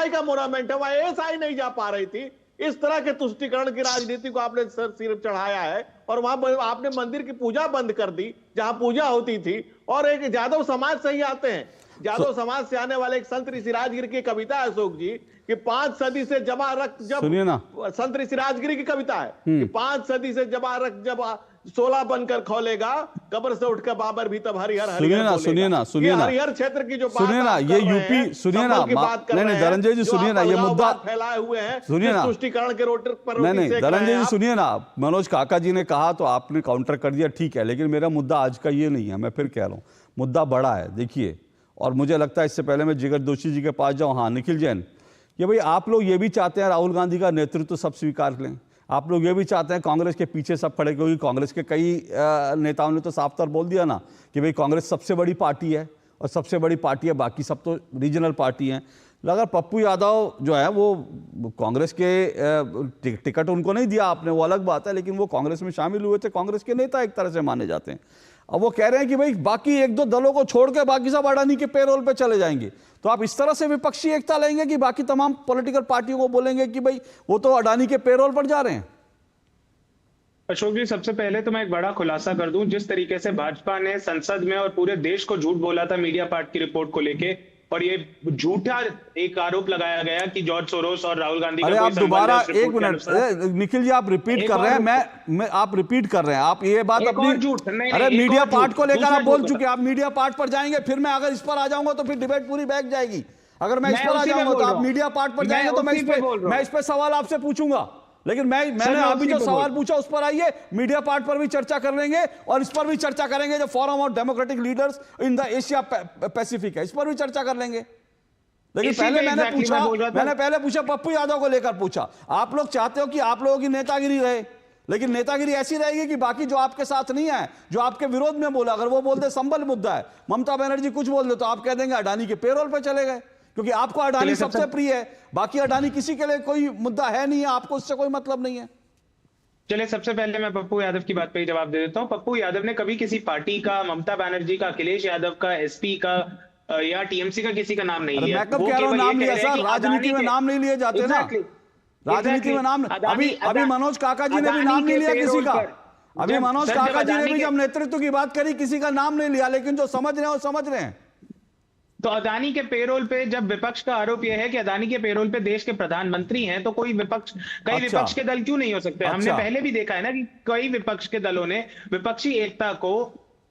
S10: का मोनामेंट है, वह एएसआई नहीं जा पा रही थी। इस तरह के तुष्टिकरण की राजनीति को आपने सिर चढ़ाया है, और वहां आपने मंदिर की पूजा बंद कर दी जहां पूजा होती थी। और एक यादव समाज से ही आते हैं, यादव समाज से आने वाले एक संत ऋषि राजगिरी की कविता है अशोक जी, कि 5 सदी से जमा रक्त, जब
S1: सुनिए ना,
S10: संत ऋषि राजगिरी की कविता है कि 5 सदी से जमा रक्त जब 16 बनकर खोलेगा, कब्र से उठकर बाबर भी तब हरिहर
S1: हरिहर। सुनिए ना
S10: हरिहर क्षेत्र की जो
S1: सुनिए ना, ये यूपी, सुनिए ना, नहीं धनंजय जी सुनिए ना, ये मुद्दा
S10: फैलाए हुए हैं,
S1: सुनिए ना,
S10: तुष्टिकरण के रोटर पर।
S1: नहीं धनंजय जी सुनिए ना, मनोज काका जी ने कहा तो आपने काउंटर कर दिया, ठीक है, लेकिन मेरा मुद्दा आज का ये नहीं है। मैं फिर कह रहा हूँ, मुद्दा बड़ा है। देखिए, और मुझे लगता है इससे पहले मैं जिगर दोषी जी के पास जाऊं, हाँ निखिल जैन, ये भाई आप लोग ये भी चाहते हैं राहुल गांधी का नेतृत्व सब स्वीकार लें, आप लोग ये भी चाहते हैं कांग्रेस के पीछे सब खड़े, क्योंकि कांग्रेस के कई नेताओं ने तो साफ तौर बोल दिया ना कि भाई कांग्रेस सबसे बड़ी पार्टी है और सबसे बड़ी पार्टी है, बाकी सब तो रीजनल पार्टी हैं। अगर पप्पू यादव जो है वो कांग्रेस के टिकट उनको नहीं दिया आपने, वो अलग बात है, लेकिन वो कांग्रेस में शामिल हुए थे, कांग्रेस के नेता एक तरह से माने जाते हैं। अब वो कह रहे हैं कि भाई बाकी 1-2 दलों को छोड़ के बाकी सब अडानी के पेरोल पे चले जाएंगे। तो आप इस तरह से विपक्षी एकता लेंगे कि बाकी तमाम पॉलिटिकल पार्टियों को बोलेंगे कि भाई वो तो अडानी के पेरोल पर जा रहे हैं?
S9: अशोक जी, सबसे पहले तो मैं एक बड़ा खुलासा कर दूं। जिस तरीके से भाजपा ने संसद में और पूरे देश को झूठ बोला था मीडिया पार्ट की रिपोर्ट को लेके, और ये झूठा एक आरोप लगाया गया कि जॉर्ज सोरोस और राहुल गांधी
S1: अरे
S9: का
S1: आप दोबारा एक मिनट निखिल जी, आप रिपीट कर रहे हैं। मैं आप रिपीट कर रहे हैं, आप ये बात अपनी, अरे मीडिया पार्ट को लेकर आप बोल चुके हैं, आप मीडिया पार्ट पर जाएंगे, फिर मैं अगर इस पर आ जाऊंगा तो फिर डिबेट पूरी बैठ जाएगी। अगर मैं इस पर आ जाऊंगा तो आप मीडिया पार्ट पर जाएंगे तो मैं इस पर सवाल आपसे पूछूंगा। लेकिन मैंने अभी जो सवाल पूछा उस पर आइए, मीडिया पार्ट पर भी चर्चा कर लेंगे और इस पर भी चर्चा करेंगे जो forum of democratic leaders in the Asia Pacific है, इस पर भी चर्चा कर लेंगे। लेकिन पहले मैंने पहले पूछा पप्पू यादव को लेकर पूछा। आप लोग चाहते हो कि आप लोगों की नेतागिरी रहे, लेकिन नेतागिरी ऐसी रहेगी कि बाकी जो आपके साथ नहीं है, जो आपके विरोध में बोला, अगर वो बोलते संबल मुद्दा है, ममता बनर्जी कुछ बोल दे तो आप कह देंगे अडानी के पेरोल पे चले गए, क्योंकि आपको अडानी सबसे प्रिय है, बाकी अडानी किसी के लिए कोई मुद्दा है नहीं है, आपको उससे कोई मतलब नहीं है।
S9: चलिए, सबसे पहले मैं पप्पू यादव की बात पे ही जवाब दे देता हूं। पप्पू यादव ने कभी किसी पार्टी का, ममता बनर्जी का, अखिलेश यादव का, एसपी का या टीएमसी का किसी का नाम नहीं लिया।
S1: मैं कब कह रहा हूं नाम लिया सर, राजनीति में नाम नहीं लिए जाते ना, राजनीति में नाम। अभी मनोज काका जी ने भी नाम नहीं लिया किसी का, अभी मनोज काका जी ने भी जब नेतृत्व की बात करी किसी का नाम नहीं लिया, लेकिन जो समझ रहे हैं वो समझ रहे हैं।
S9: तो अदानी के पेरोल पे जब विपक्ष का आरोप यह है कि अदानी के पेरोल पे देश के प्रधानमंत्री हैं, तो कोई विपक्ष, कई विपक्ष के दल क्यों नहीं हो सकते? हमने पहले भी देखा है ना कि कई विपक्ष के दलों ने विपक्षी एकता को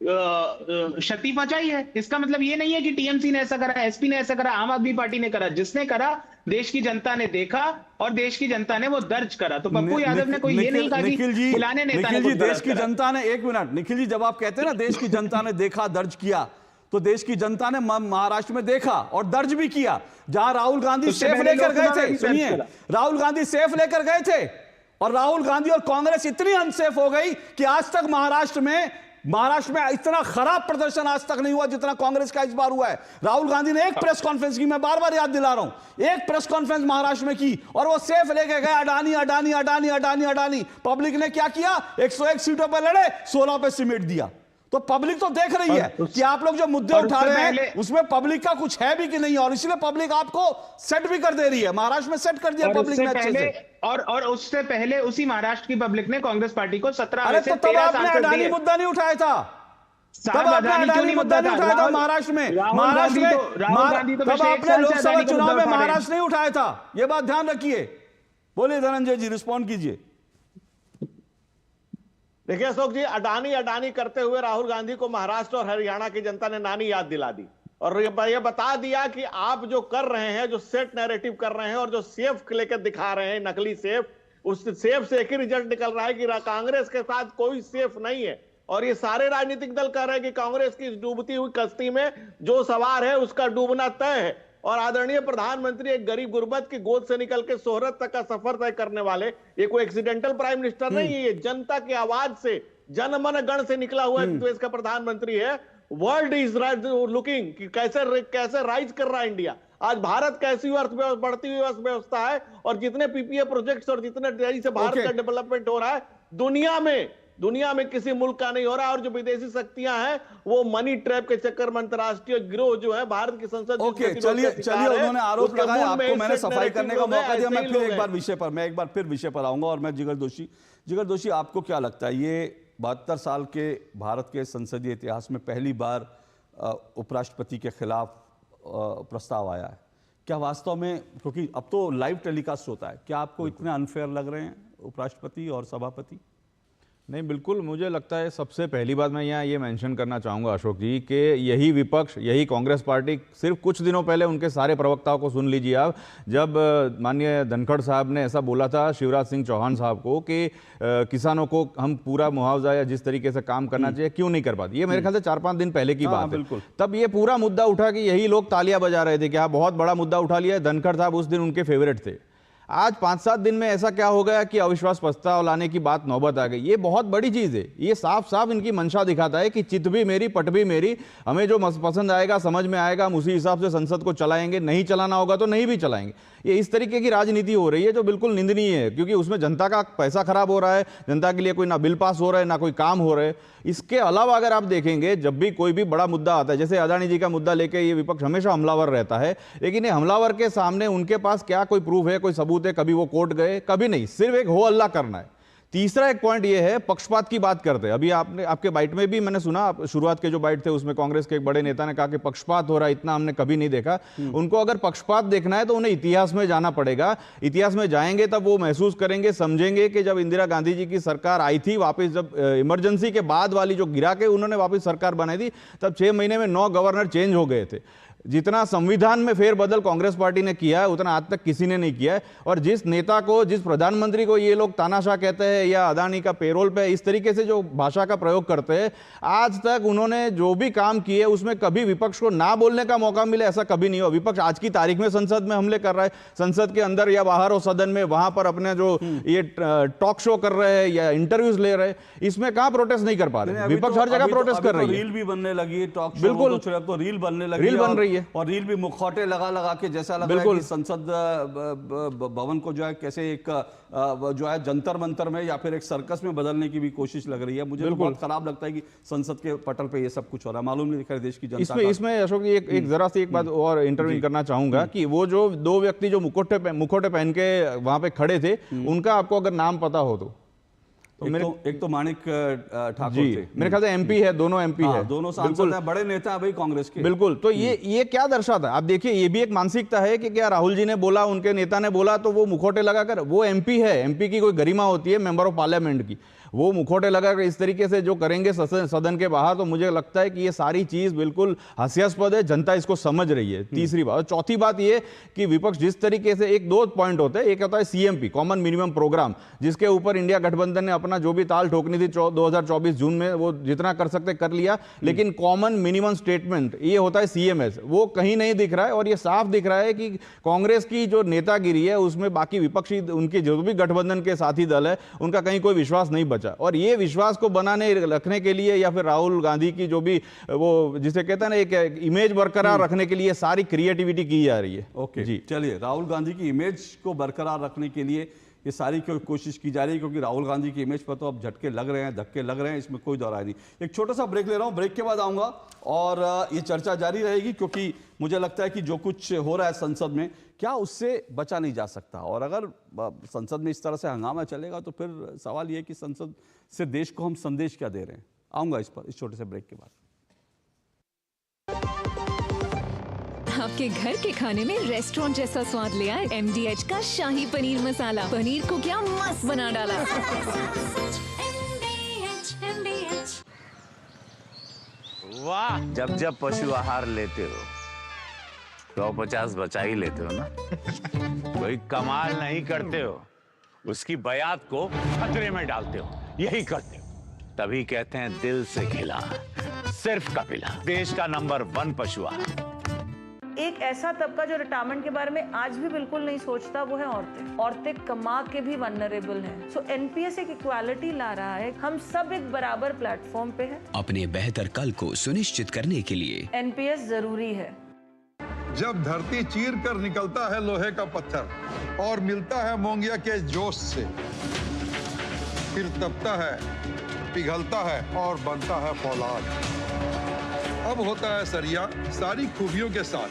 S9: क्षति पहुंचाई है। इसका मतलब ये नहीं है कि टीएमसी ने ऐसा करा, एसपी ने ऐसा करा, आम आदमी पार्टी ने करा। जिसने करा देश की जनता ने देखा और देश की जनता ने वो दर्ज करा। तो पप्पू यादव ने कोई ये नहीं कहा कि फलाने नेता ने
S1: देश की जनता ने, एक मिनट निखिल जी, जब आप कहते हैं ना देश की जनता ने देखा, दर्ज किया, तो देश की जनता ने महाराष्ट्र में देखा और दर्ज भी किया, जहां राहुल गांधी सेफ लेकर गए थे। सुनिए, राहुल गांधी सेफ लेकर गए थे और राहुल गांधी और कांग्रेस इतनी अनसेफ हो गई कि आज तक महाराष्ट्र में इतना खराब प्रदर्शन आज तक नहीं हुआ जितना कांग्रेस का इस बार हुआ है। राहुल गांधी ने एक प्रेस कॉन्फ्रेंस की, मैं बार बार याद दिला रहा हूं, एक प्रेस कॉन्फ्रेंस महाराष्ट्र में की और वो सेफ लेके गए अडानी अडानी अडानी अडानी अडानी। पब्लिक ने क्या किया? 101 सीटों पर लड़े, 16 पे सिमट दिया। तो पब्लिक तो देख रही है कि आप लोग जो मुद्दे उठा रहे हैं उसमें पब्लिक का कुछ है भी कि नहीं, और इसलिए पब्लिक आपको सेट भी कर दे रही है। महाराष्ट्र में सेट कर दिया पब्लिक ने अच्छे से।
S9: और उससे पहले उसी महाराष्ट्र की पब्लिक ने कांग्रेस पार्टी को 17
S1: में से 13 सांसद दिए। अडानी मुद्दा नहीं उठाया था, तब आपने अडानी मुद्दा नहीं उठाया था महाराष्ट्र में। तब आपने लोकसभा चुनाव में महाराष्ट्र नहीं उठाया था, यह बात ध्यान रखिए। बोलिए धनंजय जी, रिस्पॉन्ड कीजिए।
S10: देखिए अशोक जी, अडानी अडानी करते हुए राहुल गांधी को महाराष्ट्र और हरियाणा की जनता ने नानी याद दिला दी और ये बता दिया कि आप जो कर रहे हैं, जो सेट नैरेटिव कर रहे हैं और जो सेफ लेकर दिखा रहे हैं, नकली सेफ, उस सेफ से एक ही रिजल्ट निकल रहा है कि कांग्रेस के साथ कोई सेफ नहीं है। और ये सारे राजनीतिक दल कह रहे हैं कि कांग्रेस की डूबती हुई कश्ती में जो सवार है उसका डूबना तय है। और आदरणीय प्रधानमंत्री एक गरीब गुरबत की गोद से निकल के शोहरत तक का सफर तय करने वाले, ये कोई एक्सीडेंटल प्राइम मिनिस्टर नहीं है, ये जनता की आवाज से, जनमन गण से निकला हुआ देश का प्रधानमंत्री है। वर्ल्ड इज लुकिंग कि कैसे राइज कर रहा है इंडिया। आज भारत कैसी बढ़ती हुई अर्थव्यवस्था है और जितने पीपीए प्रोजेक्ट्स और जितने तेजी से भारत का डेवलपमेंट हो रहा है दुनिया में किसी मुल्क का नहीं हो रहा। और जो विदेशी शक्तियां हैं वो मनी ट्रैप के चक्कर में अंतरराष्ट्रीय गिरोह जो है भारत की संसद।
S1: चलिए उन्होंने आरोप लगाया, आपको मैंने सफाई करने का मौका दिया। मैं फिर एक बार फिर विषय पर आऊंगा। और मैं जिगर दोषी, आपको क्या लगता है, ये 72 साल के भारत के संसदीय इतिहास में पहली बार उपराष्ट्रपति के खिलाफ प्रस्ताव आया है, क्या वास्तव में, क्योंकि अब तो लाइव टेलीकास्ट होता है, क्या आपको इतने अनफेयर लग रहे हैं उपराष्ट्रपति और सभापति?
S12: नहीं, बिल्कुल मुझे लगता है सबसे पहली बात मैं यहाँ ये मेंशन करना चाहूँगा अशोक जी कि यही विपक्ष, यही कांग्रेस पार्टी, सिर्फ कुछ दिनों पहले उनके सारे प्रवक्ताओं को सुन लीजिए आप, जब माननीय धनखड़ साहब ने ऐसा बोला था शिवराज सिंह चौहान साहब को कि किसानों को हम पूरा मुआवजा या जिस तरीके से काम करना चाहिए क्यों नहीं कर पाते, ये मेरे ख्याल से 4-5 दिन पहले की बात है। तब ये पूरा मुद्दा उठा कि यही लोग तालियां बजा रहे थे कि हाँ बहुत बड़ा मुद्दा उठा लिया है। धनखड़ साहब उस दिन उनके फेवरेट थे। आज 5-7 दिन में ऐसा क्या हो गया कि अविश्वास प्रस्ताव लाने की बात नौबत आ गई। ये बहुत बड़ी चीज है, ये साफ साफ इनकी मंशा दिखाता है कि चित भी मेरी पट भी मेरी, हमें जो पसंद आएगा समझ में आएगा हम उसी हिसाब से संसद को चलाएंगे, नहीं चलाना होगा तो नहीं भी चलाएंगे। ये इस तरीके की राजनीति हो रही है जो बिल्कुल निंदनीय है, क्योंकि उसमें जनता का पैसा खराब हो रहा है, जनता के लिए कोई ना बिल पास हो रहा है ना कोई काम हो रहा है। इसके अलावा अगर आप देखेंगे जब भी कोई भी बड़ा मुद्दा आता है, जैसे अदानी जी का मुद्दा लेके ये विपक्ष हमेशा हमलावर रहता है, लेकिन ये हमलावर के सामने उनके पास क्या कोई प्रूफ है, कोई सबूत है? कभी वो कोर्ट गए? कभी नहीं, सिर्फ एक हो अल्लाह करना है। तीसरा एक पॉइंट ये है, पक्षपात की बात करते हैं। अभी आपने आपके बाइट में भी मैंने सुना, शुरुआत के जो बाइट थे उसमें कांग्रेस के एक बड़े नेता ने कहा कि पक्षपात हो रहा है, इतना हमने कभी नहीं देखा। उनको अगर पक्षपात देखना है तो उन्हें इतिहास में जाना पड़ेगा। इतिहास में जाएंगे तब वो महसूस करेंगे, समझेंगे कि जब इंदिरा गांधी जी की सरकार आई थी वापस, जब इमरजेंसी के बाद वाली जो गिरा के उन्होंने वापस सरकार बनाई थी, तब 6 महीने में 9 गवर्नर चेंज हो गए थे। जितना संविधान में फेरबदल कांग्रेस पार्टी ने किया है उतना आज तक किसी ने नहीं किया है। और जिस नेता को, जिस प्रधानमंत्री को ये लोग तानाशाह कहते हैं या अदानी का पेरोल पे इस तरीके से जो भाषा का प्रयोग करते हैं, आज तक उन्होंने जो भी काम किए उसमें कभी विपक्ष को ना बोलने का मौका मिले ऐसा कभी नहीं हुआ। विपक्ष आज की तारीख में संसद में हमले कर रहा है, संसद के अंदर या बाहर हो सदन में, वहां पर अपने जो ये टॉक शो कर रहे हैं या इंटरव्यूज ले रहे हैं, इसमें कहां प्रोटेस्ट नहीं कर पा रहे। विपक्ष हर जगह प्रोटेस्ट कर रही है।
S1: रील भी बनने लगी, टॉक शो
S12: बिल्कुल
S1: तो रील बनने लगी,
S12: रील बन रही है
S1: और रील भी मुखौटे लगा के जैसा लग रहा है कि संसद भवन को जो है कैसे एक जो है जंतर मंतर में या फिर एक सर्कस में बदलने की भी कोशिश लग रही है। मुझे तो बहुत खराब लगता है कि संसद के पटल पे ये सब कुछ हो रहा है। मालूम नहीं दिख रहा देश की जनता
S12: इसमें अशोक जी एक जरा सी एक बात और इंटरव्यू करना चाहूंगा कि वो जो 2 व्यक्ति जो मुखौटे पहन के वहां पे खड़े थे, उनका आपको अगर नाम पता हो तो
S1: एक तो माणिक ठाकुर थे,
S12: मेरे ख्याल से एमपी है, दोनों एमपी है,
S1: दोनों सांसद हैं, बड़े नेता हैं भाई कांग्रेस के।
S12: बिल्कुल। तो ये क्या दर्शाता है? आप देखिए, ये भी एक मानसिकता है कि क्या राहुल जी ने बोला, उनके नेता ने बोला तो वो मुखौटे लगाकर, वो एमपी है, एमपी की कोई गरिमा होती है मेंबर ऑफ पार्लियामेंट की, वो मुखौटे लगाकर इस तरीके से जो करेंगे सदन के बाहर, तो मुझे लगता है कि ये सारी चीज बिल्कुल हास्यास्पद है, जनता इसको समझ रही है। तीसरी बात, चौथी बात ये कि विपक्ष जिस तरीके से, एक 2 पॉइंट होते हैं, एक होता है सीएमपी, कॉमन मिनिमम प्रोग्राम, जिसके ऊपर इंडिया गठबंधन ने अपना जो भी ताल ठोकनी थी 2024 जून में, वो जितना कर सकते कर लिया, लेकिन कॉमन मिनिमम स्टेटमेंट ये होता है सीएमएस, वो कहीं नहीं दिख रहा है। और ये साफ दिख रहा है कि कांग्रेस की जो नेतागिरी है उसमें बाकी विपक्षी, उनके जो भी गठबंधन के साथी दल है, उनका कहीं कोई विश्वास नहीं बचा। और ये विश्वास को बनाने रखने के लिए या फिर राहुल गांधी की जो भी वो जिसे कहते हैं ना, एक इमेज बरकरार रखने के लिए सारी क्रिएटिविटी की जा रही है।
S1: ओके जी, चलिए, राहुल गांधी की इमेज को बरकरार रखने के लिए ये सारी कोशिश की जा रही है, क्योंकि राहुल गांधी की इमेज पर तो अब झटके लग रहे हैं, धक्के लग रहे हैं, इसमें कोई दौराय नहीं। एक छोटा सा ब्रेक ले रहा हूं, ब्रेक के बाद आऊंगा और ये चर्चा जारी रहेगी, क्योंकि मुझे लगता है कि जो कुछ हो रहा है संसद में, क्या उससे बचा नहीं जा सकता। और अगर संसद में इस तरह से हंगामा चलेगा तो फिर सवाल ये कि संसद से देश को हम संदेश क्या दे रहे हैं। आऊंगा इस पर, इस छोटे से ब्रेक के बाद।
S13: आपके घर के खाने में रेस्टोरेंट जैसा स्वाद ले आए MDH का शाही पनीर मसाला। पनीर को क्या मस्त बना डाला।
S14: वाह, जब जब पशु आहार लेते हो 150 बचा ही लेते हो ना। कोई कमाल नहीं करते हो, उसकी बयात को खतरे में डालते हो, यही करते हो। तभी कहते हैं दिल से खिला, सिर्फ कपिला, देश का नंबर 1 पशु आहार।
S15: एक ऐसा तबका जो रिटायरमेंट के बारे में आज भी बिल्कुल नहीं सोचता, वो है औरतें। औरतें कमा के भी वल्नरेबल हैं। सो एनपीएस एक इक्वालिटी ला रहा है, हम सब एक बराबर प्लेटफॉर्म पे हैं।
S16: अपने बेहतर कल को सुनिश्चित करने के लिए
S15: एनपीएस जरूरी है।
S17: जब धरती चीर कर निकलता है लोहे का पत्थर और मिलता है मोंगिया के जोश से, फिर तपता है, पिघलता है और बनता है फौलाद। अब होता है सरिया सारी खूबियों के साथ।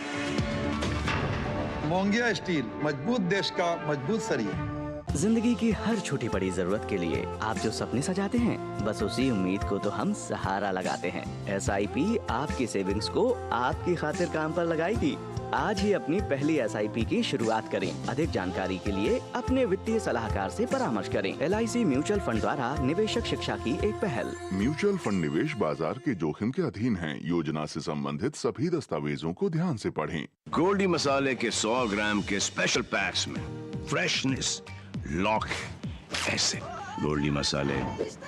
S17: मोंगिया स्टील, मजबूत देश का मजबूत सरिया।
S18: जिंदगी की हर छोटी बड़ी जरूरत के लिए आप जो सपने सजाते हैं, बस उसी उम्मीद को तो हम सहारा लगाते हैं। SIP आपकी सेविंग्स को आपकी खातिर काम पर लगाएगी। आज ही अपनी पहली SIP की शुरुआत करें। अधिक जानकारी के लिए अपने वित्तीय सलाहकार से परामर्श करें। LIC म्यूचुअल फंड द्वारा निवेशक शिक्षा की एक पहल।
S19: म्यूचुअल फंड निवेश बाजार के जोखिम के अधीन है। योजना से संबंधित सभी दस्तावेजों को ध्यान से पढ़ें।
S20: गोल्डी मसाले के 100 ग्राम के स्पेशल पैक्स में फ्रेशनेस लॉक है। ऐसे गोल्डी मसाले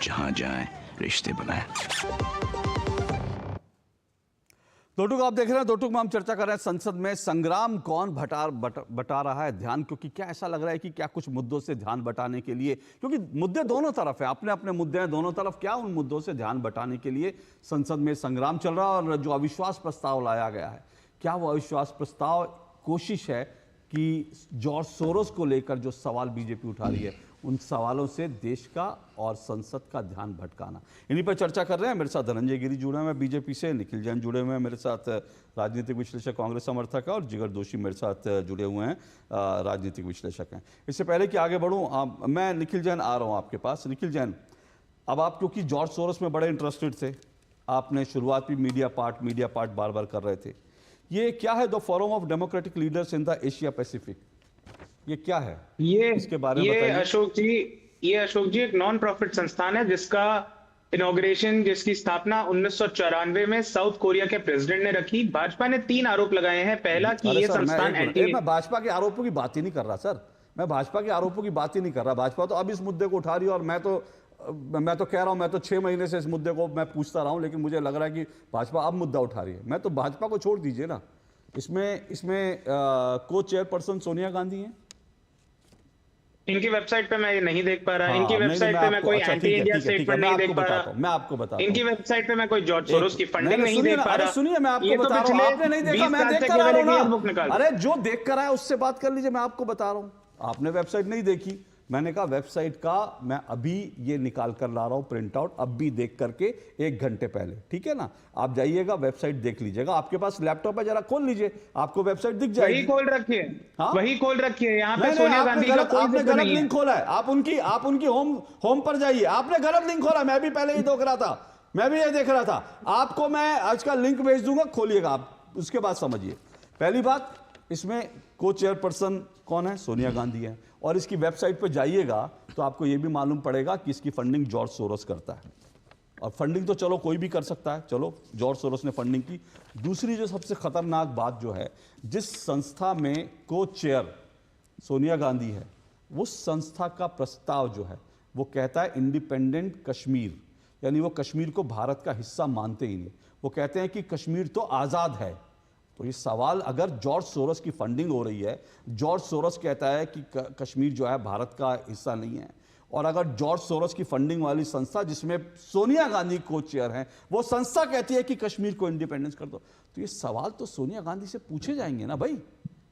S20: जहां जाएं रिश्ते बनाएं।
S1: दो टूक आप देख रहे हैं, दो टूक में हम चर्चा कर रहे हैं संसद में संग्राम कौन बटा रहा है ध्यान, क्योंकि क्या ऐसा लग रहा है कि क्या कुछ मुद्दों से ध्यान बटाने के लिए, क्योंकि मुद्दे दोनों तरफ है, अपने अपने मुद्दे हैं दोनों तरफ, क्या उन मुद्दों से ध्यान बटाने के लिए संसद में संग्राम चल रहा है। और जो अविश्वास प्रस्ताव लाया गया है, क्या वो अविश्वास प्रस्ताव कोशिश है कि जॉर्ज सोरोस को लेकर जो सवाल बीजेपी उठा रही है, उन सवालों से देश का और संसद का ध्यान भटकाना। इन्हीं पर चर्चा कर रहे हैं। मेरे साथ धनंजय गिरी जुड़े हुए हैं बीजेपी से, निखिल जैन जुड़े हुए हैं मेरे साथ, राजनीतिक विश्लेषक कांग्रेस समर्थक है, और जिगर दोषी मेरे साथ जुड़े हुए हैं, राजनीतिक विश्लेषक हैं। इससे पहले कि आगे बढ़ूँ, मैं निखिल जैन आ रहा हूँ आपके पास। निखिल जैन, अब आप क्योंकि जॉर्ज सोरोस में बड़े इंटरेस्टेड थे, आपने शुरुआत भी मीडिया पार्ट बार बार कर रहे थे। ये क्या है the forum of democratic leaders in the Asia Pacific, ये क्या है?
S9: ये
S1: इसके बारे में बताइए।
S9: अशोक जी एक नॉन प्रॉफिट संस्थान है जिसका इनॉग्रेशन, जिसकी स्थापना 1994 में साउथ कोरिया के प्रेसिडेंट ने रखी। भाजपा ने 3 आरोप लगाए हैं। पहला कि ये संस्थान
S1: मैं भाजपा के आरोपों की बात ही नहीं कर रहा सर, मैं भाजपा के आरोपों की बात ही नहीं कर रहा। भाजपा तो अब इस मुद्दे को उठा रही है और मैं तो कह रहा हूं, मैं तो 6 महीने से इस मुद्दे को मैं पूछता रहा हूं, लेकिन मुझे लग रहा है कि भाजपा अब मुद्दा उठा रही है। मैं तो भाजपा को छोड़ दीजिए ना, इसमें को चेयरपर्सन सोनिया गांधी हैं।
S9: इनकी वेबसाइट पे मैं ये नहीं देख पा रहा। इनकी वेबसाइट पे मैं कोई एंटी इंडिया स्टेटमेंट नहीं देख पा रहा।
S1: मैं आपको बताता हूं।
S9: इनकी वेबसाइट पे मैं कोई जॉर्ज सोरोस की फंडिंग नहीं देख पा रहा।
S1: सुनिए, मैं आपको बता रहा हूं, आपने नहीं देखा, मैं देख कर आ रहा हूं। अरे जो देख कर आया उससे बात कर लीजिए, मैं आपको बता रहा हूं। आपने वेबसाइट नहीं देखी, मैंने कहा वेबसाइट का मैं अभी ये निकाल कर ला रहा हूं प्रिंट आउट, अभी देख करके 1 घंटे पहले, ठीक है ना? आप जाइएगा, वेबसाइट देख लीजिएगा। आपके पास लैपटॉप है, जरा खोल लीजिए, आपको वेबसाइट दिख जाएगी।
S9: वही खोल रखिए, वही खोल रखिए। यहाँ पे सोनिया गांधी का कोई
S1: आपने गलत लिंक खोला है। आप उनकी होम पर जाइए, आपने गलत लिंक खोला। मैं भी पहले ही देख रहा था, मैं भी ये देख रहा था। आपको मैं आज का लिंक भेज दूंगा, खोलिएगा आप, उसके बाद समझिए। पहली बात, इसमें को चेयरपर्सन कौन है? सोनिया गांधी है। और इसकी वेबसाइट पर जाइएगा तो आपको यह भी मालूम पड़ेगा कि इसकी फंडिंग जॉर्ज सोरोस करता है। और फंडिंग तो चलो कोई भी कर सकता है, चलो जॉर्ज सोरोस ने फंडिंग की। दूसरी जो सबसे खतरनाक बात जो है, जिस संस्था में को चेयर सोनिया गांधी है, वो संस्था का प्रस्ताव जो है वो कहता है इंडिपेंडेंट कश्मीर, यानी वो कश्मीर को भारत का हिस्सा मानते ही नहीं। वो कहते हैं कि कश्मीर तो आज़ाद है। तो ये सवाल, अगर जॉर्ज सोरोस की फंडिंग हो रही है, जॉर्ज सोरोस कहता है कि कश्मीर जो है भारत का हिस्सा नहीं है, और अगर जॉर्ज सोरोस की फंडिंग वाली संस्था जिसमें सोनिया गांधी को चेयर हैं, वो संस्था कहती है कि कश्मीर को इंडिपेंडेंस कर दो, तो ये सवाल तो सोनिया गांधी से पूछे जाएंगे ना भाई।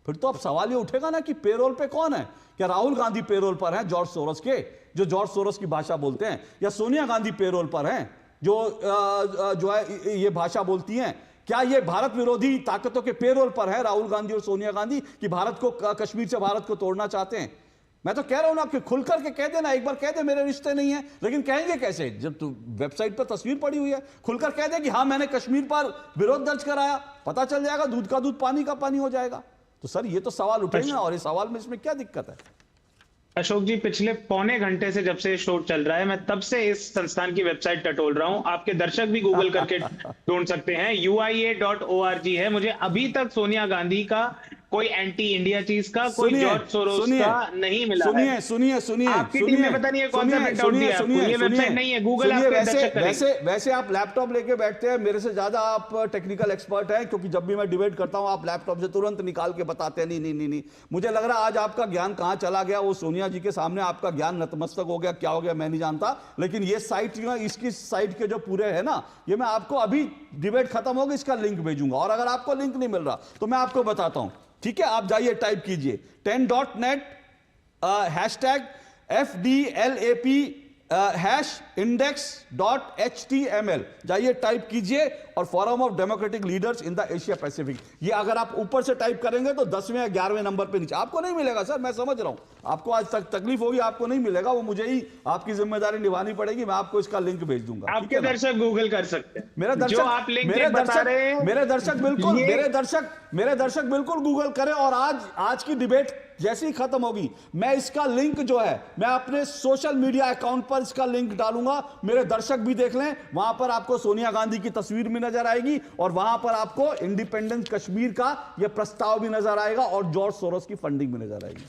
S1: फिर तो अब सवाल ये उठेगा ना कि पेरोल पे कौन है? क्या राहुल गांधी पेरोल पर हैं जॉर्ज सोरोस के, जो जॉर्ज सोरोस की भाषा बोलते हैं, या सोनिया गांधी पेरोल पर हैं जो है ये भाषा बोलती हैं? क्या ये भारत विरोधी ताकतों के पेरोल पर है राहुल गांधी और सोनिया गांधी, कि भारत को, कश्मीर से भारत को तोड़ना चाहते हैं? मैं तो कह रहा हूं ना कि खुलकर के कह देना, एक बार कह दे मेरे रिश्ते नहीं है, लेकिन कहेंगे कैसे जब तो वेबसाइट पर तस्वीर पड़ी हुई है? खुलकर कह दे कि हाँ मैंने कश्मीर पर विरोध दर्ज कराया, पता चल जाएगा, दूध का दूध पानी का पानी हो जाएगा। तो सर ये तो सवाल उठेंगे ना, और ये सवाल में इसमें क्या दिक्कत है?
S9: अशोक जी, पिछले पौने घंटे से जब से ये शो चल रहा है, मैं तब से इस संस्थान की वेबसाइट टटोल रहा हूं। आपके दर्शक भी गूगल करके ढूंढ सकते हैं, uia.org है। मुझे अभी तक सोनिया गांधी का कोई एंटी इंडिया चीज का, कोई जॉर्ज सोरोस का नहीं मिला है।
S1: सुनिए
S9: आपकी टीम ने पता नहीं है कौन सा प्रिंट आउट दिया आपको, ये वेबसाइट नहीं है, गूगल आपके दर्शक करेंगे।
S1: वैसे आप लैपटॉप लेके बैठते हैं, मेरे से ज्यादा आप टेक्निकल एक्सपर्ट हैं, क्योंकि जब भी मैं डिबेट करता हूं आप लैपटॉप से तुरंत निकाल के बताते हैं नहीं। मुझे लग रहा है आज आपका ज्ञान कहां चला गया, वो सोनिया जी के सामने आपका ज्ञान नतमस्तक हो गया, क्या हो गया मैं नहीं जानता। लेकिन ये साइट, इसकी साइट के जो पूरे है ना, ये मैं आपको अभी डिबेट खत्म होगी इसका लिंक भेजूंगा, और अगर आपको लिंक नहीं मिल रहा तो मैं आपको बताता हूं, ठीक है? आप जाइए, टाइप कीजिए 10.net #FDLAP #index.html, जाइए टाइप कीजिए, और forum of democratic leaders in the Asia Pacific. ये अगर आप ऊपर से टाइप करेंगे तो 10वें या 11वें नंबर पे नीचे, आपको नहीं मिलेगा सर, मैं समझ रहा हूं आपको आज तक तकलीफ होगी, आपको नहीं मिलेगा, वो मुझे ही आपकी जिम्मेदारी निभानी पड़ेगी। मैं आपको इसका लिंक भेज दूंगा।
S9: आपके दर्शक गूगल कर सकते हैं,
S1: मेरे दर्शक बिल्कुल गूगल करें, और आज की डिबेट जैसी ही खत्म होगी, मैं इसका लिंक जो है मैं अपने सोशल मीडिया अकाउंट पर इसका लिंक डालूंगा, मेरे दर्शक भी देख लें। वहां पर आपको सोनिया गांधी की तस्वीर भी नजर आएगी, और वहां पर आपको इंडिपेंडेंस कश्मीर का यह प्रस्ताव भी नजर आएगा, और जॉर्ज सोरोस की फंडिंग भी नजर आएगी।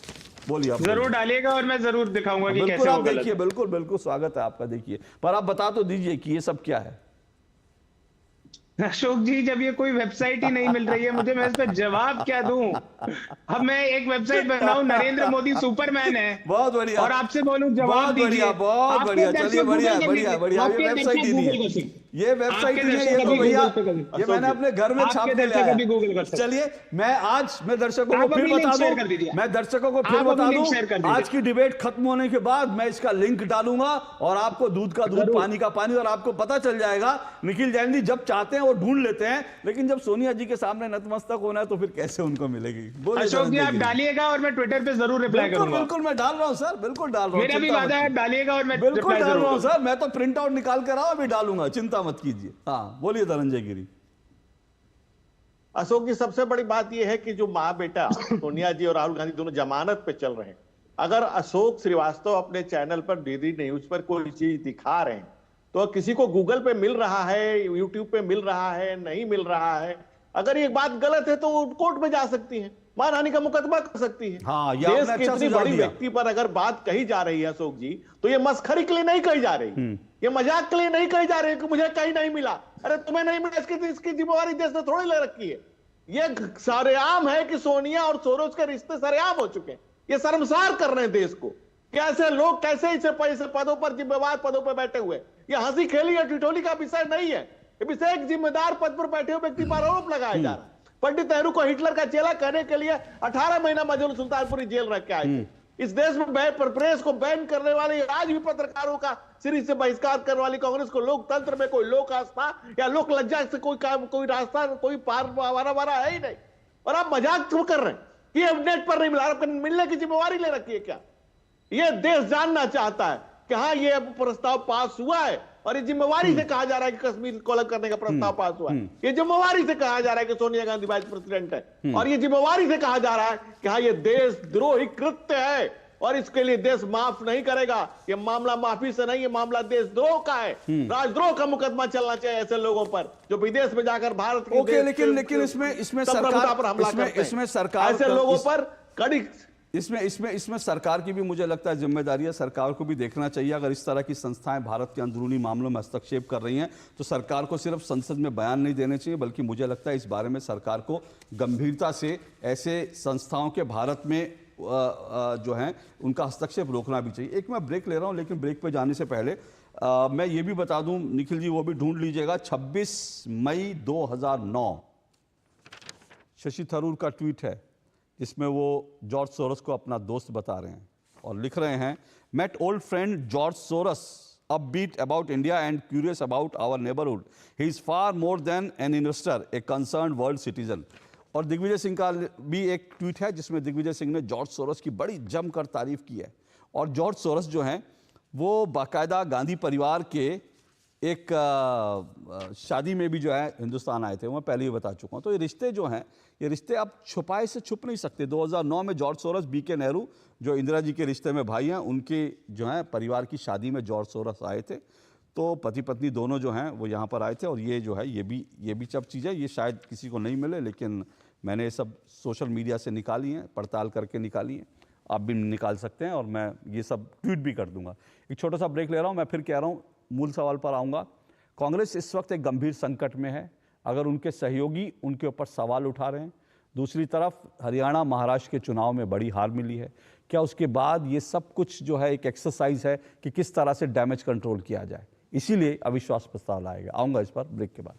S1: बोलिए आप।
S9: जरूर डालिएगा, और मैं जरूर दिखाऊंगा कि कैसे
S1: आप देखिए, बिल्कुल स्वागत है आपका। देखिए, पर आप बता तो दीजिए कि ये सब क्या है।
S9: अशोक जी, जब ये कोई वेबसाइट ही नहीं मिल रही है मुझे, मैं इस पर जवाब क्या दूं? अब मैं एक वेबसाइट बनाऊं, नरेंद्र मोदी सुपरमैन है,
S1: बहुत बढ़िया,
S9: और आपसे बोलूं जवाब दीजिए।
S1: बहुत बढ़िया, चलिए बढ़िया बढ़िया बढ़िया। ये वेबसाइट ही नहीं है, ये वेबसाइट नहीं है, ये तो भैया ये मैंने अपने घर में छाप के लाया। चलिए मैं दर्शकों को फिर बता दूं, मैं दर्शकों को फिर बता दूं, आज की डिबेट खत्म होने के बाद मैं इसका लिंक डालूंगा और आपको दूध का दूध, पानी का पानी, और आपको पता चल जाएगा। निखिल जैन जी जब चाहते हैं वो ढूंढ लेते हैं, लेकिन जब सोनिया जी के सामने नतमस्तक होना है तो फिर कैसे उनको मिलेगी?
S9: अशोक जी आप डालिएगा और मैं ट्विटर पे जरूर रिप्लाई करूंगा।
S1: बिल्कुल मैं डाल रहा हूं सर, बिल्कुल डाल रहा हूं,
S9: मेरा भी वादा है, डालिएगा और मैं
S1: बिल्कुल डाल रहा हूं सर। मैं तो प्रिंट आउट निकाल कर रहा हूं, अभी डालूंगा, चिंता मत कीजिए। हाँ बोलिए धनंजय गिरी।
S10: अशोक जी, सबसे बड़ी बात यह है कि जो माँ बेटा सोनिया जी और राहुल गांधी दोनों जमानत पे चल रहे हैं। अगर अशोक श्रीवास्तव अपने चैनल पर डीडी न्यूज पर कोई चीज दिखा रहे हैं तो किसी को गूगल पे मिल रहा है, यूट्यूब पे मिल रहा है, नहीं मिल रहा है, अगर ये बात गलत है तो वो कोर्ट में जा सकती है, मानहानि का मुकदमा कर सकती है।
S1: हाँ,
S10: देश की इतनी बड़ी व्यक्ति पर अगर बात कही जा रही है अशोक जी, तो ये मस्खरी के लिए नहीं कही जा रही, ये मजाक के लिए नहीं कही जा रही कि मुझे कहीं नहीं मिला। अरे तुम्हें नहीं मिला, इसकी जिम्मेवारी देश ने थोड़ी ले रखी है। ये सरेआम है कि सोनिया और सोरोस के रिश्ते सरेआम हो चुके हैं। ये शर्मसार कर रहे हैं देश को। कैसे लोग कैसे इसे पदों पर, जिम्मेवार पदों पर बैठे हुए, ये हंसी खेली या टिटोली का विषय नहीं है। ये विषय एक जिम्मेदार पद पर बैठे हुए व्यक्ति पर आरोप लगाया जा रहा है। पंडित नेहरू को हिटलर का चेला कहने के लिए 18 महीना मजनू सुल्तानपुरी जेल रख के आए थे। इस देश में प्रेस को बैन करने वाले, आज भी पत्रकारों का सिरी से बहिष्कार करने वाली कांग्रेस को लोकतंत्र में कोई लोक आस्था या लोक लज्जा से कोई काम, कोई रास्ता, कोई पार वारा है ही नहीं। और आप मजाक क्यों कर रहे हैं कि ये नेट पर नहीं मिला? आपको मिलने की जिम्मेवारी ले रखी है क्या? ये देश जानना चाहता है कि हाँ ये प्रस्ताव पास हुआ है, और ये जिम्मेवारी से कहा जा रहा है कि कश्मीर को अलग करने का प्रस्ताव पास हुआ है। ये जिम्मेवारी से कहा जा रहा है कि सोनिया गांधी वाइस प्रेसिडेंट है, और ये जिम्मेवारी से कहा जा रहा है कि हाँ ये देशद्रोही कृत्य है और इसके लिए देश माफ नहीं करेगा। ये मामला माफी से नहीं, ये मामला देशद्रोह का है। राजद्रोह का मुकदमा चलना चाहिए ऐसे लोगों पर जो विदेश में जाकर भारत की
S1: लेकिन इसमें सरकार
S10: ऐसे लोगों पर कड़ी,
S1: इसमें सरकार की भी मुझे लगता है जिम्मेदारी है। सरकार को भी देखना चाहिए, अगर इस तरह की संस्थाएं भारत के अंदरूनी मामलों में हस्तक्षेप कर रही हैं तो सरकार को सिर्फ संसद में बयान नहीं देने चाहिए, बल्कि मुझे लगता है इस बारे में सरकार को गंभीरता से ऐसे संस्थाओं के भारत में जो हैं उनका हस्तक्षेप रोकना भी चाहिए। एक मैं ब्रेक ले रहा हूं, लेकिन ब्रेक पे जाने से पहले मैं ये भी बता दूं, निखिल जी वो भी ढूंढ लीजिएगा, 26 मई 2009 शशि थरूर का ट्वीट है जिसमें वो जॉर्ज सोरस को अपना दोस्त बता रहे हैं और लिख रहे हैं, met old friend George Soros, upbeat about India and curious about our neighborhood. He is far more than an investor, a concerned world citizen. और दिग्विजय सिंह का भी एक ट्वीट है जिसमें दिग्विजय सिंह ने जॉर्ज सोरस की बड़ी जमकर तारीफ की है। और जॉर्ज सोरस जो हैं वो बाकायदा गांधी परिवार के एक शादी में भी जो है हिंदुस्तान आए थे, वो मैं पहले ही बता चुका हूँ। तो ये रिश्ते जो हैं, ये रिश्ते आप छुपाए से छुप नहीं सकते। 2009 में जॉर्ज सोरस, बीके नेहरू जो इंदिरा जी के रिश्ते में भाई हैं, उनके जो हैं परिवार की शादी में जॉर्ज सोरस आए थे। तो पति पत्नी दोनों जो हैं वो यहाँ पर आए थे। और ये जो है ये भी सब चीज़ें ये शायद किसी को नहीं मिले, लेकिन मैंने ये सब सोशल मीडिया से निकाली हैं, पड़ताल करके निकाली हैं। आप भी निकाल सकते हैं और मैं ये सब ट्वीट भी कर दूंगा। एक छोटा सा ब्रेक ले रहा हूँ, मैं फिर कह रहा हूँ मूल सवाल पर आऊँगा। कांग्रेस इस वक्त एक गंभीर संकट में है अगर उनके सहयोगी उनके ऊपर सवाल उठा रहे हैं। दूसरी तरफ हरियाणा महाराष्ट्र के चुनाव में बड़ी हार मिली है। क्या उसके बाद ये सब कुछ जो है एक एक्सरसाइज है कि किस तरह से डैमेज कंट्रोल किया जाए? इसीलिए अविश्वास प्रस्ताव लाएगा। आऊँगा इस पर ब्रेक के बाद।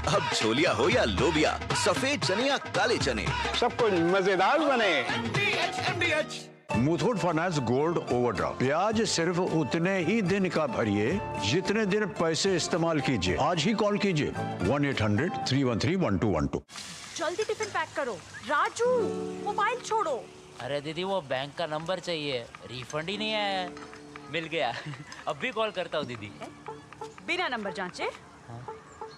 S16: अब छोलिया हो या लोबिया, सफेद चने या काले चने,
S20: सब कुछ मजेदार बने। मुथूट फाइनेंस गोल्ड ओवरड्राफ्ट, ब्याज सिर्फ उतने ही दिन का भरिए जितने दिन पैसे इस्तेमाल कीजिए। आज ही कॉल कीजिए 1-800-313-1212।
S21: जल्दी टिफिन पैक करो। राजू मोबाइल छोड़ो।
S22: अरे दीदी वो बैंक का नंबर चाहिए, रिफंड ही नहीं आया है। मिल गया अब भी कॉल करता हूँ दीदी।
S21: बिना नंबर जांचे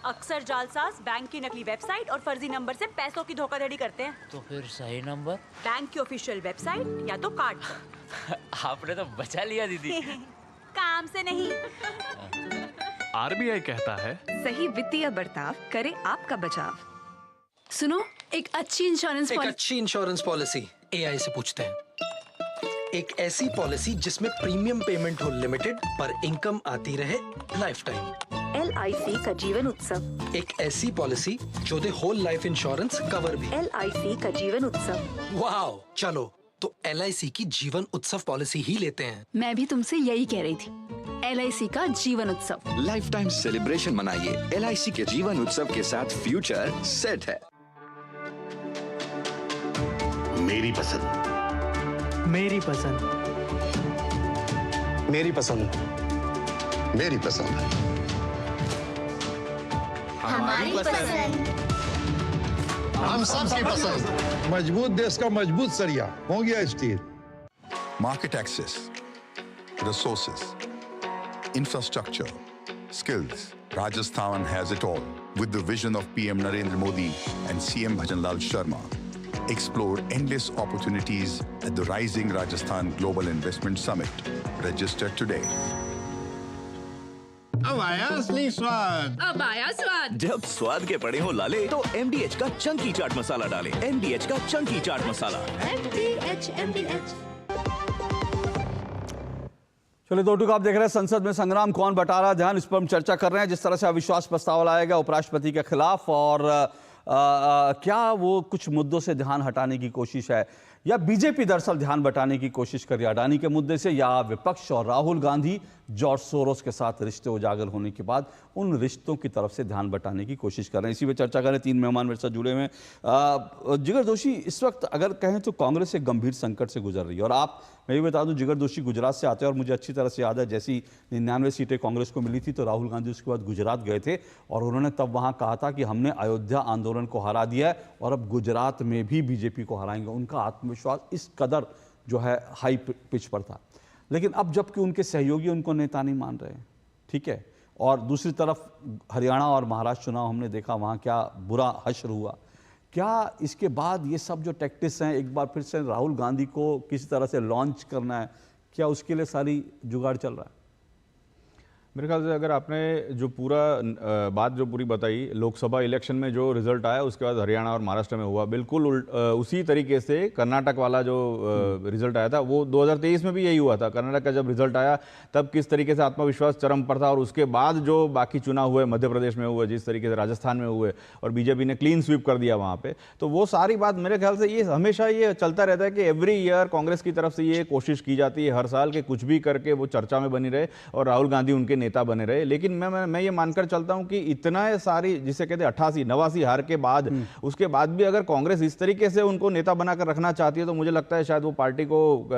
S21: अक्सर जालसाज बैंक की नकली वेबसाइट और फर्जी नंबर से पैसों की धोखाधड़ी करते हैं।
S22: तो फिर सही नंबर?
S21: बैंक की ऑफिशियल वेबसाइट या तो कार्ड पर।
S22: आपने तो बचा लिया दीदी।
S21: काम से नहीं।
S23: आरबीआई कहता है
S13: सही वित्तीय बर्ताव करे आपका बचाव। सुनो, एक अच्छी इंश्योरेंस
S24: पॉलिसी एआई से पूछते हैं।
S3: एक ऐसी पॉलिसी जिसमें प्रीमियम पेमेंट हो लिमिटेड पर इनकम आती रहे लाइफ टाइम।
S5: LIC का जीवन उत्सव।
S3: एक ऐसी पॉलिसी जो दे होल लाइफ इंश्योरेंस कवर भी।
S5: LIC का जीवन उत्सव।
S3: वाह, चलो तो LIC की जीवन उत्सव पॉलिसी ही लेते हैं।
S5: मैं भी तुमसे यही कह रही थी, LIC का जीवन उत्सव।
S16: लाइफ टाइम सेलिब्रेशन मनाइए LIC के जीवन उत्सव के साथ, फ्यूचर सेट है।
S23: मेरी पसंद,
S24: मेरी पसंद,
S23: मेरी पसंद, मेरी पसंद,
S24: हमारी पसंद,
S23: हम सबकी पसंद।
S17: मजबूत देश का मजबूत सरिया हो गया steel.
S25: Market access, resources, infrastructure, skills. Rajasthan has it all. With the vision of PM Narendra Modi and CM Bhajanlal Sharma, explore endless opportunities at the Rising Rajasthan Global Investment Summit. Register today.
S23: अब आया असली स्वाद।
S21: अब आया स्वाद।
S16: जब स्वाद के पड़े हो लाले तो MDH का चंकी चाट मसाला डालें। MDH का चंकी चाट मसाला।
S21: MDH।
S1: चलिए दो टूक आप देख रहे हैं संसद में संग्राम कौन बटा रहा ध्यान, इस पर हम चर्चा कर रहे हैं। जिस तरह से अविश्वास प्रस्ताव लाएगा उपराष्ट्रपति के खिलाफ और क्या वो कुछ मुद्दों से ध्यान हटाने की कोशिश है या बीजेपी दरअसल ध्यान बटाने की कोशिश कर रही है अडानी के मुद्दे से, या विपक्ष और राहुल गांधी जॉर्ज सोरोस के साथ रिश्ते उजागर होने के बाद उन रिश्तों की तरफ से ध्यान बटाने की कोशिश कर रहे हैं। इसी पे चर्चा करें। तीन मेहमान मेरे साथ जुड़े हुए हैं। जिगर दोषी, इस वक्त अगर कहें तो कांग्रेस एक गंभीर संकट से गुजर रही है और आप, मैं ये बता दूं, जिगर दोषी गुजरात से आते हैं और मुझे अच्छी तरह से याद है जैसी 99 सीटें कांग्रेस को मिली थी तो राहुल गांधी उसके बाद गुजरात गए थे और उन्होंने तब वहाँ कहा था कि हमने अयोध्या आंदोलन को हरा दिया है और अब गुजरात में भी बीजेपी को हराएंगे। उनका आत्मविश्वास इस कदर जो है हाई पिच पर था। लेकिन अब जबकि उनके सहयोगी उनको नेता नहीं मान रहे हैं, ठीक है, और दूसरी तरफ हरियाणा और महाराष्ट्र चुनाव हमने देखा वहाँ क्या बुरा हश्र हुआ। क्या इसके बाद ये सब जो टैक्टिक्स हैं एक बार फिर से राहुल गांधी को किसी तरह से लॉन्च करना है, क्या उसके लिए सारी जुगाड़ चल रहा है?
S12: मेरे ख्याल से अगर आपने जो पूरा बात जो पूरी बताई, लोकसभा इलेक्शन में जो रिजल्ट आया उसके बाद हरियाणा और महाराष्ट्र में हुआ बिल्कुल उसी तरीके से कर्नाटक वाला जो रिजल्ट आया था वो 2023 में भी यही हुआ था। कर्नाटक का जब रिजल्ट आया तब किस तरीके से आत्मविश्वास चरम पर था और उसके बाद जो बाकी चुनाव हुए, मध्य प्रदेश में हुए, जिस तरीके से राजस्थान में हुए और बीजेपी ने क्लीन स्वीप कर दिया वहाँ पे, तो वो सारी बात मेरे ख्याल से ये हमेशा ये चलता रहता है कि एवरी ईयर कांग्रेस की तरफ से ये कोशिश की जाती है हर साल के कुछ भी करके वो चर्चा में बनी रहे और राहुल गांधी उनके नेता बने रहे। लेकिन मैं ये मानकर चलता हूं कि इतना सारी जिसे कहते हैं 88-89 हार के बाद उसके बाद भी अगर कांग्रेस इस तरीके से उनको नेता बनाकर रखना चाहती है तो मुझे लगता है शायद वो पार्टी को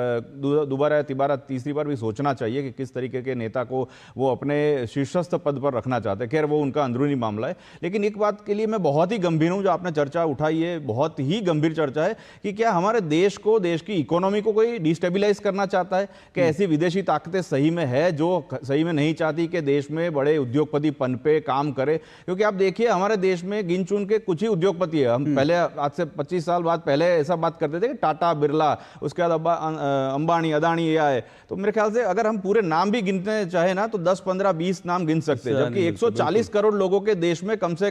S12: दोबारा तिबारा तीसरी बार भी सोचना चाहिए कि किस तरीके के नेता को वो अपने शीर्षस्थ पद पर रखना चाहते हैं। खैर वो उनका अंदरूनी मामला है, लेकिन एक बात के लिए मैं बहुत ही गंभीर हूं जो आपने चर्चा उठाई है, बहुत ही गंभीर चर्चा है कि क्या हमारे देश को, देश की इकोनॉमी को कोई डिस्टेबिलाइज करना चाहता है? क्या ऐसी विदेशी ताकतें सही में है जो सही में नहीं चाहती कि देश में बड़े उद्योगपति पनपे काम करे? क्योंकि आप देखिए हमारे देश में गिन चुन के कुछ ही उद्योगपति है। हम पहले आज से 25 साल बाद पहले ऐसा बात करते थे कि टाटा, बिरला, उसके बाद अंबानी, अदानी ये आए, तो मेरे ख्याल से अगर हम पूरे नाम भी गिनते चाहे ना तो 10, 15, 20 नाम गिन सकते हैं। जबकि 140 करोड़ लोगों के देश में कम से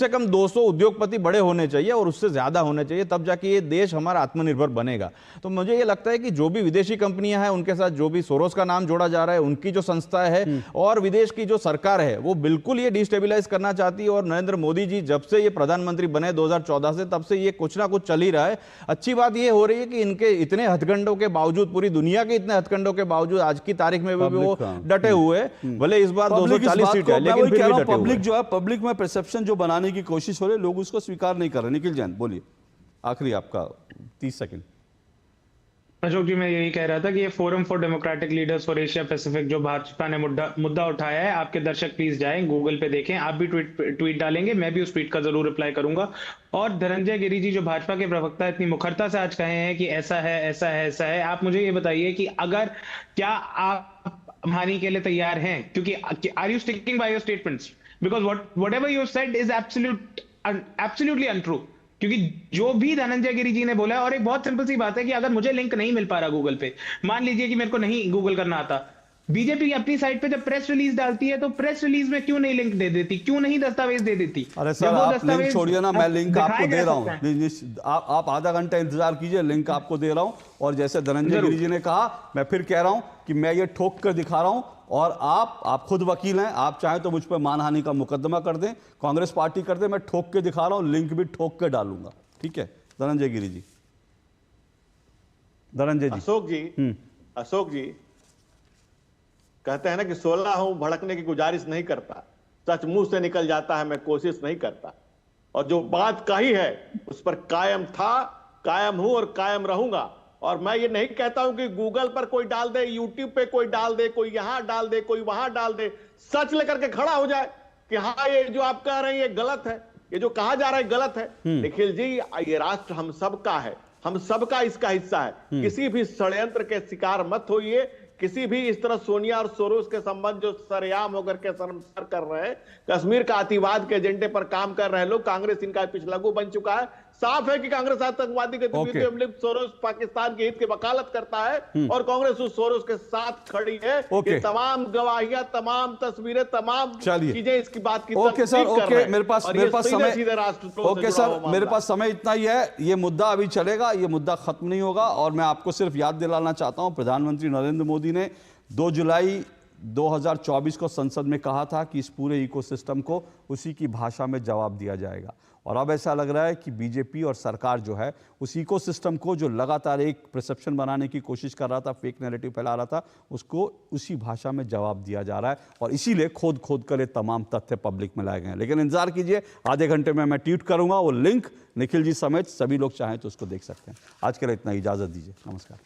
S12: कम 200 उद्योगपति बड़े होने चाहिए और उससे ज्यादा होने चाहिए, तब जाके ये देश हमारा आत्मनिर्भर बनेगा। तो मुझे ये लगता है कि जो भी विदेशी कंपनियां हैं उनके साथ जो भी सोरोस का नाम जोड़ा जा रहा है, उनकी जो संस्था है और विदेश की जो सरकार है वो बिल्कुल ये डिस्टेबिलाइज करना चाहती है। और नरेंद्र मोदी जी जब से ये प्रधानमंत्री बने 2014 से, तब से ये कुछ ना कुछ चल ही रहा है। अच्छी बात ये हो रही है कि इनके इतने हथकंडों के बावजूद, पूरी दुनिया के इतने हथकंडों के बावजूद आज की तारीख में भी वो डटे हुए, भले इस बार 240 सीट है लेकिन फिर भी डटे
S1: पब्लिक जो है, पब्लिक में परसेप्शन जो बनाने की कोशिश हो रही है, लोग उसको स्वीकार नहीं कर रहे। निखिल जैन बोलिए, आखिरी आपका 30 सेकंड।
S9: अशोक जी, मैं यही कह रहा था कि ये forum for democratic leaders for Asia Pacific जो भाजपा ने मुद्दा उठाया है, आपके दर्शक प्लीज जाएं गूगल पे देखें, आप भी ट्वीट डालेंगे, मैं भी उस ट्वीट का जरूर रिप्लाई करूंगा। और धनंजय गिरी जी जो भाजपा के प्रवक्ता इतनी मुखरता से आज कहे हैं कि ऐसा है, ऐसा है, ऐसा है, आप मुझे ये बताइए कि अगर क्या आप हानि के लिए तैयार हैं? क्योंकि are you sticking by your statements? Because whatever you said is absolutely untrue. क्योंकि जो भी धनंजय गिरी जी ने बोला है, और एक बहुत सिंपल सी बात है कि अगर मुझे लिंक नहीं मिल पा रहा गूगल पे, मान लीजिए कि मेरे को नहीं गूगल करना आता, बीजेपी अपनी साइट पे जब प्रेस रिलीज डालती है तो प्रेस रिलीज में क्यों नहीं लिंक दे देती, क्यों नहीं दस्तावेज दे देती?
S1: अरे सर आप लिंक छोड़िए ना, मैं लिंक आपको दे रहा हूँ, आप आधा घंटा इंतजार कीजिए, लिंक आपको दे रहा हूँ। और जैसे धनंजय गिरि जी ने कहा, मैं फिर कह रहा हूँ कि मैं ये ठोक कर दिखा रहा हूँ, और आप खुद वकील हैं, आप चाहें तो मुझ पर मानहानि का मुकदमा कर दें, कांग्रेस पार्टी कर दे, मैं ठोक के दिखा रहा हूँ, लिंक भी ठोक के डालूंगा। ठीक है धनंजय गिरि जी, धनंजय जी।
S10: अशोक जी कहते हैं ना कि 16 हूं, भड़कने की गुजारिश नहीं करता, सच मुंह से निकल जाता है, मैं कोशिश नहीं करता, और जो बात कही है उस पर कायम था, कायम हूं और कायम रहूंगा। और मैं ये नहीं कहता हूं कि गूगल पर कोई डाल दे, यूट्यूब पे कोई डाल दे, कोई यहां डाल दे, कोई वहां डाल दे, सच लेकर के खड़ा हो जाए कि हाँ ये जो आप कह रहे हैं ये गलत है, ये जो कहा जा रहा है गलत है। निखिल जी, ये राष्ट्र हम सबका है, हम सबका इसका हिस्सा है, किसी भी षड्यंत्र के शिकार मत होइए, किसी भी इस तरह सोनिया और सोरोस के संबंध जो सरेआम होकर के शर्मसार कर रहे हैं, कश्मीर का अतिवाद के एजेंडे पर काम कर रहे हैं लोग, कांग्रेस इनका पिछलग्गू बन चुका है। साफ है कि कांग्रेस आतंकवादी गतिविधियों में सोरोस पाकिस्तान के हित की वकालत करता है और कांग्रेस उस सोरोस के साथ खड़ी है। ये तमाम गवाहियां, तमाम तस्वीरें, तमाम चीजें इसकी बात की
S1: ओके सर, ओके मेरे पास समय, ओके सर मेरे पास समय इतना ही है, ये मुद्दा अभी चलेगा, ये मुद्दा खत्म नहीं होगा। और मैं आपको सिर्फ याद दिलाना चाहता हूं, प्रधानमंत्री नरेंद्र मोदी ने 2 जुलाई 2024 को संसद में कहा था कि इस पूरे इकोसिस्टम को उसी की भाषा में जवाब दिया जाएगा। और अब ऐसा लग रहा है कि बीजेपी और सरकार जो है उस इकोसिस्टम को, जो लगातार एक परसेप्शन बनाने की कोशिश कर रहा था, फेक नैरेटिव फैला रहा था, उसको उसी भाषा में जवाब दिया जा रहा है। और इसीलिए खोद खोद कर ये तमाम तथ्य पब्लिक में लाए गए हैं। लेकिन इंतजार कीजिए, आधे घंटे में मैं ट्वीट करूंगा, वो लिंक निखिल जी समेत सभी लोग चाहें तो उसको देख सकते हैं। आज के लिए इतना, इजाजत दीजिए, नमस्कार।